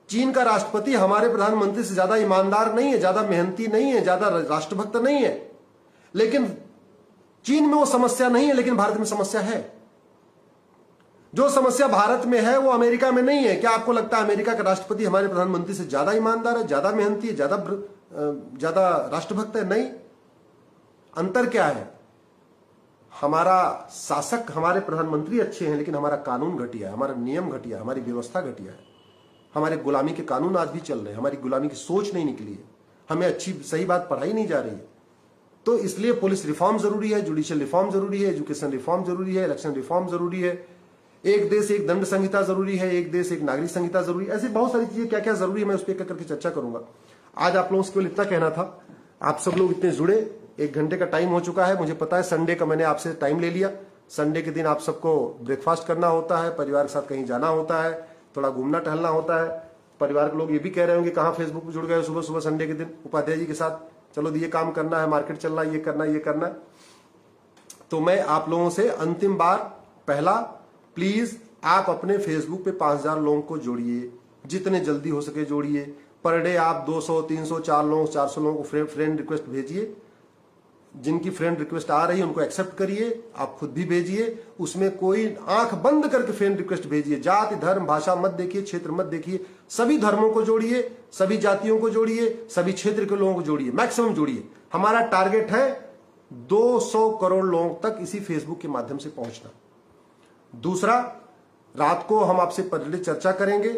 चीन का राष्ट्रपति हमारे प्रधानमंत्री से ज्यादा ईमानदार नहीं है, ज्यादा मेहनती नहीं है, ज्यादा राष्ट्रभक्त नहीं है। लेकिन चीन में वो समस्या नहीं है, लेकिन भारत में समस्या है। जो समस्या भारत में है वो अमेरिका में नहीं है। क्या आपको लगता है अमेरिका का राष्ट्रपति हमारे प्रधानमंत्री से ज्यादा ईमानदार है, ज्यादा मेहनती है, ज्यादा राष्ट्रभक्त है? नहीं। अंतर क्या है? हमारा शासक, हमारे प्रधानमंत्री अच्छे हैं, लेकिन हमारा कानून घटिया है, हमारा नियम घटिया है, हमारी व्यवस्था घटिया है। हमारे गुलामी के कानून आज भी चल रहे हैं, हमारी गुलामी की सोच नहीं निकली है, हमें अच्छी सही बात पढ़ाई नहीं जा रही है। तो इसलिए पुलिस रिफॉर्म जरूरी है, जुडिशियल रिफॉर्म जरूरी है, एजुकेशन रिफॉर्म जरूरी है, इलेक्शन रिफॉर्म जरूरी है, एक देश एक दंड संहिता जरूरी है, एक देश एक नागरिक संहिता जरूरी है। ऐसी बहुत सारी चीजें क्या क्या जरूरी है, मैं उस पर एक करके चर्चा करूंगा। आज आप लोगों से केवल इतना कहना था। आप सब लोग इतने जुड़े, 1 घंटे का टाइम हो चुका है। मुझे पता है संडे का मैंने आपसे टाइम ले लिया। संडे के दिन आप सबको ब्रेकफास्ट करना होता है, परिवार के साथ कहीं जाना होता है, थोड़ा घूमना टहलना होता है। परिवार के लोग ये भी कह रहे होंगे कहाँ फेसबुक पर जुड़ गए सुबह सुबह संडे के दिन उपाध्याय जी के साथ। चलो ये काम करना है, मार्केट चलना, ये करना। तो मैं आप लोगों से अंतिम बार, पहला, प्लीज आप अपने फेसबुक पे 5000 लोगों को जोड़िए, जितने जल्दी हो सके जोड़िए। पर डे आप 200, 300, 400 लोगों को फ्रेंड रिक्वेस्ट भेजिए। जिनकी फ्रेंड रिक्वेस्ट आ रही है उनको एक्सेप्ट करिए, आप खुद भी भेजिए। उसमें कोई आंख बंद करके फ्रेंड रिक्वेस्ट भेजिए। जाति, धर्म, भाषा मत देखिए, क्षेत्र मत देखिए। सभी धर्मों को जोड़िए, सभी जातियों को जोड़िए, सभी क्षेत्र के लोगों को जोड़िए, मैक्सिमम जोड़िए। हमारा टारगेट है 200 करोड़ लोगों तक इसी फेसबुक के माध्यम से पहुंचना। दूसरा, रात को हम आपसे पर डे चर्चा करेंगे,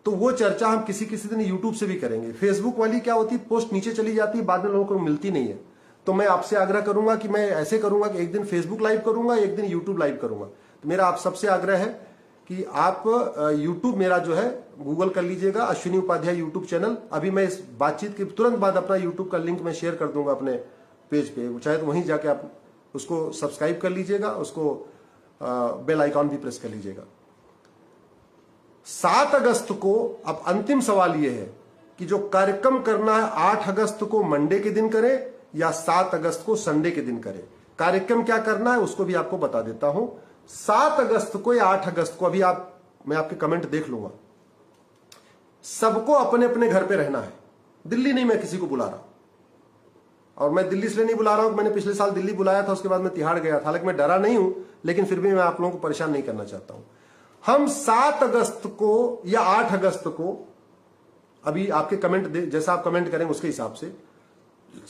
तो वो चर्चा हम किसी दिन यूट्यूब से भी करेंगे। फेसबुक वाली क्या होती है, पोस्ट नीचे चली जाती है, बाद में लोगों को मिलती नहीं है। तो मैं आपसे आग्रह करूंगा कि मैं ऐसे करूंगा कि एक दिन फेसबुक लाइव करूंगा, एक दिन यूट्यूब लाइव करूंगा। तो मेरा आप सबसे आग्रह है कि आप यूट्यूब मेरा जो है गूगल कर लीजिएगा, अश्विनी उपाध्याय यूट्यूब चैनल। अभी मैं इस बातचीत के तुरंत बाद अपना यूट्यूब का लिंक मैं शेयर कर दूंगा अपने पेज पे, चाहे तो वहीं जाके आप उसको सब्सक्राइब कर लीजिएगा, उसको बेल आइकॉन भी प्रेस कर लीजिएगा। 7 अगस्त को अब अंतिम सवाल यह है कि जो कार्यक्रम करना है 8 अगस्त को मंडे के दिन करें या 7 अगस्त को संडे के दिन करें। कार्यक्रम क्या करना है उसको भी आपको बता देता हूं। 7 अगस्त को या 8 अगस्त को, अभी मैं आपके कमेंट देख लूंगा। सबको अपने अपने घर पे रहना है। दिल्ली नहीं मैं किसी को बुला रहा, और मैं दिल्ली इसलिए नहीं बुला रहा हूं, मैंने पिछले साल दिल्ली बुलाया था, उसके बाद मैं तिहाड़ गया था। हालांकि मैं डरा नहीं हूं, लेकिन फिर भी मैं आप लोगों को परेशान नहीं करना चाहता हूं। हम 7 अगस्त को या 8 अगस्त को, अभी आपके कमेंट जैसा आप कमेंट करेंगे उसके हिसाब से,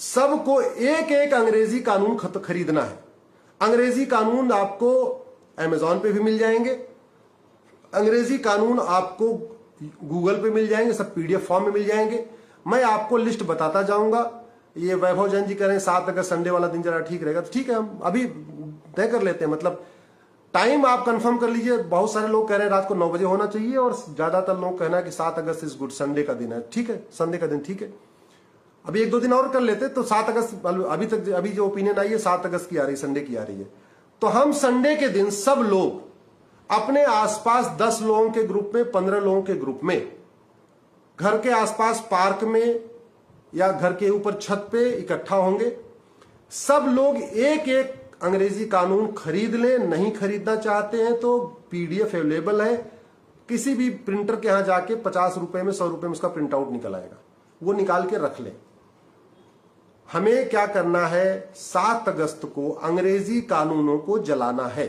सबको एक एक अंग्रेजी कानून खरीदना है। अंग्रेजी कानून आपको अमेजॉन पे भी मिल जाएंगे, अंग्रेजी कानून आपको गूगल पे मिल जाएंगे, सब पीडीएफ फॉर्म में मिल जाएंगे। मैं आपको लिस्ट बताता जाऊंगा। ये वैभव जैन जी कह रहे हैं 7 अगस्त संडे वाला दिन जरा ठीक रहेगा, तो ठीक है, हम अभी तय कर लेते हैं। मतलब टाइम आप कंफर्म कर लीजिए। बहुत सारे लोग कह रहे हैं रात को 9 बजे होना चाहिए, और ज्यादातर लोग कहना है कि 7 अगस्त इज गुड, संडे का दिन है। ठीक है, संडे का दिन ठीक है। अभी 1-2 दिन और कर लेते, तो 7 अगस्त अभी जो ओपिनियन आई है 7 अगस्त की आ रही है, संडे की आ रही है। तो हम संडे के दिन सब लोग अपने आसपास 10 लोगों के ग्रुप में, 15 लोगों के ग्रुप में, घर के आसपास पार्क में या घर के ऊपर छत पे इकट्ठा होंगे। सब लोग एक एक अंग्रेजी कानून खरीद लें। नहीं खरीदना चाहते हैं तो पीडीएफ अवेलेबल है, किसी भी प्रिंटर के यहां जाके 50 रुपए में, 100 रुपए में उसका प्रिंट आउट निकल आएगा, वो निकाल के रख लें। हमें क्या करना है, 7 अगस्त को अंग्रेजी कानूनों को जलाना है।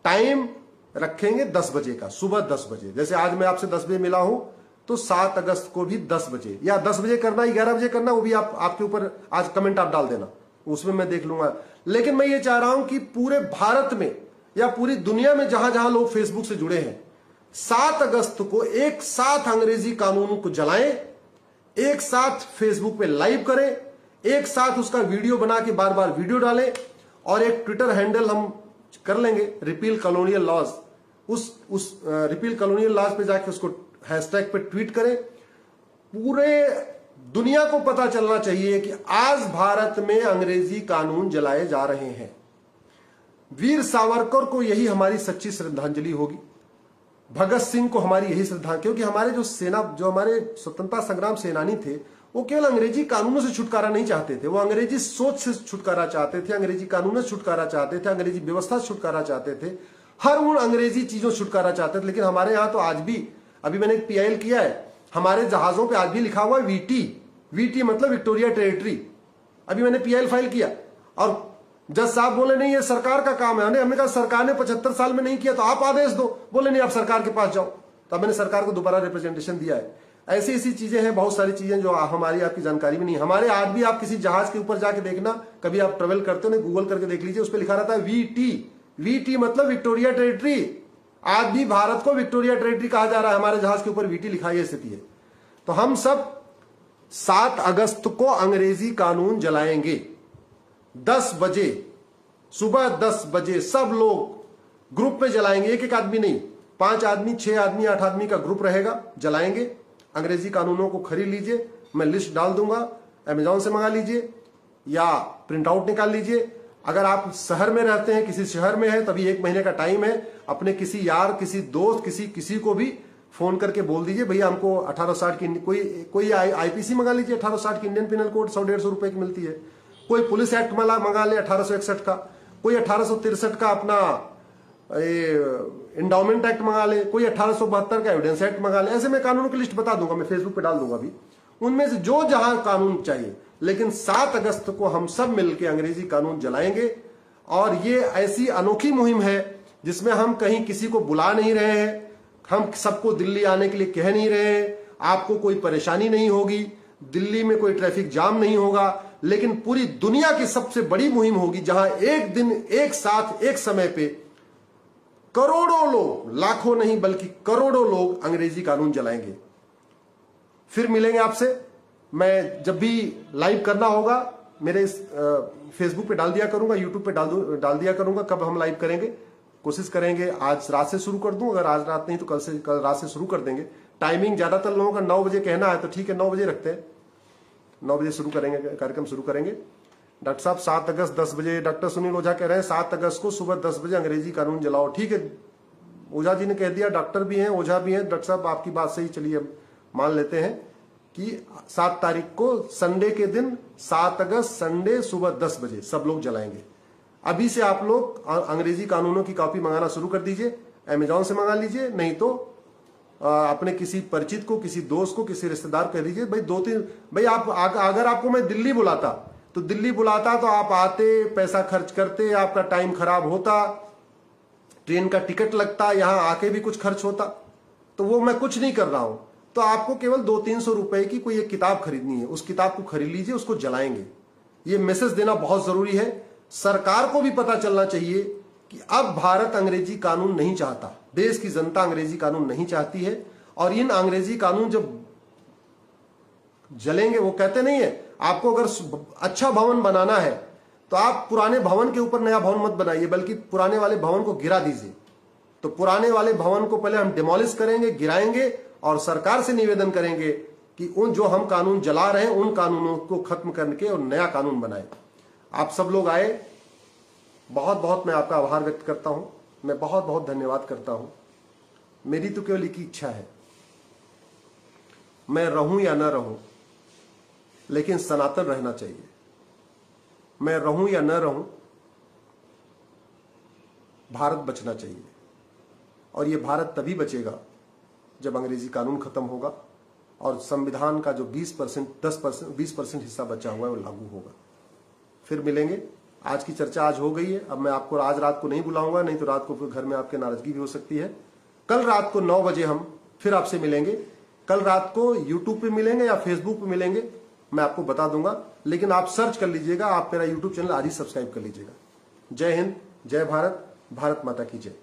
टाइम रखेंगे 10 बजे का, सुबह 10 बजे। जैसे आज मैं आपसे 10 बजे मिला हूं, तो 7 अगस्त को भी 10 बजे, या 10 बजे करना, 11 बजे करना, वो भी आपके ऊपर, आज कमेंट आप डाल देना, उसमें मैं देख लूंगा। लेकिन मैं ये चाह रहा हूं कि पूरे भारत में या पूरी दुनिया में जहां जहां लोग फेसबुक से जुड़े हैं, 7 अगस्त को एक साथ अंग्रेजी कानूनों को जलाएं, एक साथ फेसबुक पे लाइव करें, एक साथ उसका वीडियो बना के बार बार वीडियो डालें, और एक ट्विटर हैंडल हम कर लेंगे, रिपील कॉलोनियल लॉज। उस रिपील कॉलोनियल लॉज पे जाके उसको हैशटैग पे ट्वीट करें। पूरे दुनिया को पता चलना चाहिए कि आज भारत में अंग्रेजी कानून जलाए जा रहे हैं। वीर सावरकर को यही हमारी सच्ची श्रद्धांजलि होगी, भगत सिंह को हमारी यही श्रद्धांजलि, क्योंकि हमारे जो हमारे स्वतंत्रता संग्राम सेनानी थे, वो केवल अंग्रेजी कानूनों से छुटकारा नहीं चाहते थे, वो अंग्रेजी सोच से छुटकारा चाहते थे, अंग्रेजी कानूनों से छुटकारा चाहते थे, अंग्रेजी व्यवस्था से छुटकारा चाहते थे, हर उन अंग्रेजी चीजों से छुटकारा चाहते थे। लेकिन हमारे यहां तो आज भी, अभी मैंने एक पीआईएल किया है, हमारे जहाजों पे आज भी लिखा हुआ है वीटी। वीटी मतलब विक्टोरिया टेरिटरी। अभी मैंने पीआईएल फाइल किया, और जज साहब बोले नहीं ये सरकार का काम है। हमने कहा सरकार ने 75 साल में नहीं किया तो आप आदेश दो। बोले नहीं आप सरकार के पास जाओ। तब मैंने सरकार को दोबारा रिप्रेजेंटेशन दिया है। ऐसी ऐसी चीजें हैं, बहुत सारी चीजें जो हमारी आपकी जानकारी में नहीं। हमारे आज भी आप किसी जहाज के ऊपर जाके देखना, कभी आप ट्रेवल करते हो ना, गूगल करके देख लीजिए, उस पर लिखा रहता है वीटी। वीटी मतलब विक्टोरिया टेरिटरी। आज भी भारत को विक्टोरिया टेरिटरी कहा जा रहा है, हमारे जहाज के ऊपर वीटी लिखा है, स्थिति है। तो हम सब 7 अगस्त को अंग्रेजी कानून जलाएंगे 10 बजे, सुबह 10 बजे सब लोग ग्रुप में जलाएंगे। एक एक आदमी नहीं, 5 आदमी, 6 आदमी, 8 आदमी का ग्रुप रहेगा, जलाएंगे। अंग्रेजी कानूनों को खरीद लीजिए, मैं लिस्ट डाल दूंगा, अमेजॉन से मंगा लीजिए या प्रिंट आउट निकाल लीजिए। अगर आप शहर में रहते हैं, किसी शहर में है, तभी 1 महीने का टाइम है, अपने किसी यार, किसी दोस्त, किसी को भी फोन करके बोल दीजिए भैया हमको 1860 की कोई आईपीसी मंगा लीजिए, 1860 की इंडियन पिनल कोड 100-150 रुपए की मिलती है। कोई पुलिस एक्ट मंगा ले 1861 का, कोई 1863 का अपना इंडाउमेंट एक्ट मंगा ले, कोई 1872 का एविडेंस एक्ट मंगा ले। ऐसे मैं कानूनों की लिस्ट बता दूंगा, मैं फेसबुक पे डाल दूंगा अभी, उनमें से जो जहां कानून चाहिए। लेकिन 7 अगस्त को हम सब मिलकर अंग्रेजी कानून जलाएंगे। और ये ऐसी अनोखी मुहिम है जिसमें हम कहीं किसी को बुला नहीं रहे हैं, हम सबको दिल्ली आने के लिए कह नहीं रहे हैं, आपको कोई परेशानी नहीं होगी, दिल्ली में कोई ट्रैफिक जाम नहीं होगा। लेकिन पूरी दुनिया की सबसे बड़ी मुहिम होगी जहां एक दिन, एक साथ, एक समय पे करोड़ों लोग, लाखों नहीं बल्कि करोड़ों लोग अंग्रेजी कानून जलाएंगे। फिर मिलेंगे आपसे। मैं जब भी लाइव करना होगा मेरे फेसबुक पे डाल दिया करूंगा, यूट्यूब पे डाल दिया करूंगा कब हम लाइव करेंगे। कोशिश करेंगे आज रात से शुरू कर दूं, अगर आज रात नहीं तो कल रात से शुरू कर देंगे। टाइमिंग ज्यादातर लोगों का 9 बजे कहना है, तो ठीक है 9 बजे रखते हैं, 9 बजे शुरू करेंगे, कार्यक्रम शुरू करेंगे। डॉक्टर साहब 7 अगस्त 10 बजे, डॉक्टर सुनील ओझा कह रहे हैं 7 अगस्त को सुबह 10 बजे अंग्रेजी कानून जलाओ। ठीक है, ओझा जी ने कह दिया, डॉक्टर भी हैं, ओझा भी हैं। डॉक्टर साहब आपकी बात सही, चलिए मान लेते हैं कि 7 तारीख को संडे के दिन, 7 अगस्त संडे सुबह 10 बजे सब लोग जलाएंगे। अभी से आप लोग अंग्रेजी कानूनों की कॉपी मंगाना शुरू कर दीजिए, अमेजॉन से मंगा लीजिए, नहीं तो अपने किसी परिचित को, किसी दोस्त को, किसी रिश्तेदार कह दीजिए। भाई 2-3 भाई आप अगर आपको मैं दिल्ली बुलाता तो आप आते, पैसा खर्च करते, आपका टाइम खराब होता, ट्रेन का टिकट लगता, यहां आके भी कुछ खर्च होता। तो वो मैं कुछ नहीं कर रहा हूं। तो आपको केवल 200-300 रुपए की कोई एक किताब खरीदनी है, उस किताब को खरीद लीजिए, उसको जलाएंगे। ये मैसेज देना बहुत जरूरी है। सरकार को भी पता चलना चाहिए कि अब भारत अंग्रेजी कानून नहीं चाहता, देश की जनता अंग्रेजी कानून नहीं चाहती है। और इन अंग्रेजी कानून जब जलेंगे, वो कहते नहीं है आपको अगर अच्छा भवन बनाना है तो आप पुराने भवन के ऊपर नया भवन मत बनाइए, बल्कि पुराने वाले भवन को गिरा दीजिए। तो पुराने वाले भवन को पहले हम डिमोलिश करेंगे, गिराएंगे, और सरकार से निवेदन करेंगे कि उन जो हम कानून जला रहे हैं उन कानूनों को खत्म करके और नया कानून बनाए। आप सब लोग आए, बहुत बहुत मैं आपका आभार व्यक्त करता हूं, मैं बहुत बहुत धन्यवाद करता हूं। मेरी तो केवल एक ही इच्छा है, मैं रहूं या ना रहूं, लेकिन सनातन रहना चाहिए। मैं रहूं या न रहूं, भारत बचना चाहिए। और यह भारत तभी बचेगा जब अंग्रेजी कानून खत्म होगा, और संविधान का जो 20% 10% 20% हिस्सा बचा हुआ है वो लागू होगा। फिर मिलेंगे। आज की चर्चा आज हो गई है। अब मैं आपको आज रात को नहीं बुलाऊंगा, नहीं तो रात को फिर घर में आपके नाराजगी भी हो सकती है। कल रात को 9 बजे हम फिर आपसे मिलेंगे। कल रात को यूट्यूब पे मिलेंगे या फेसबुक पे मिलेंगे, मैं आपको बता दूंगा, लेकिन आप सर्च कर लीजिएगा। आप मेरा यूट्यूब चैनल आज ही सब्सक्राइब कर लीजिएगा। जय हिंद, जय भारत, भारत माता की जय।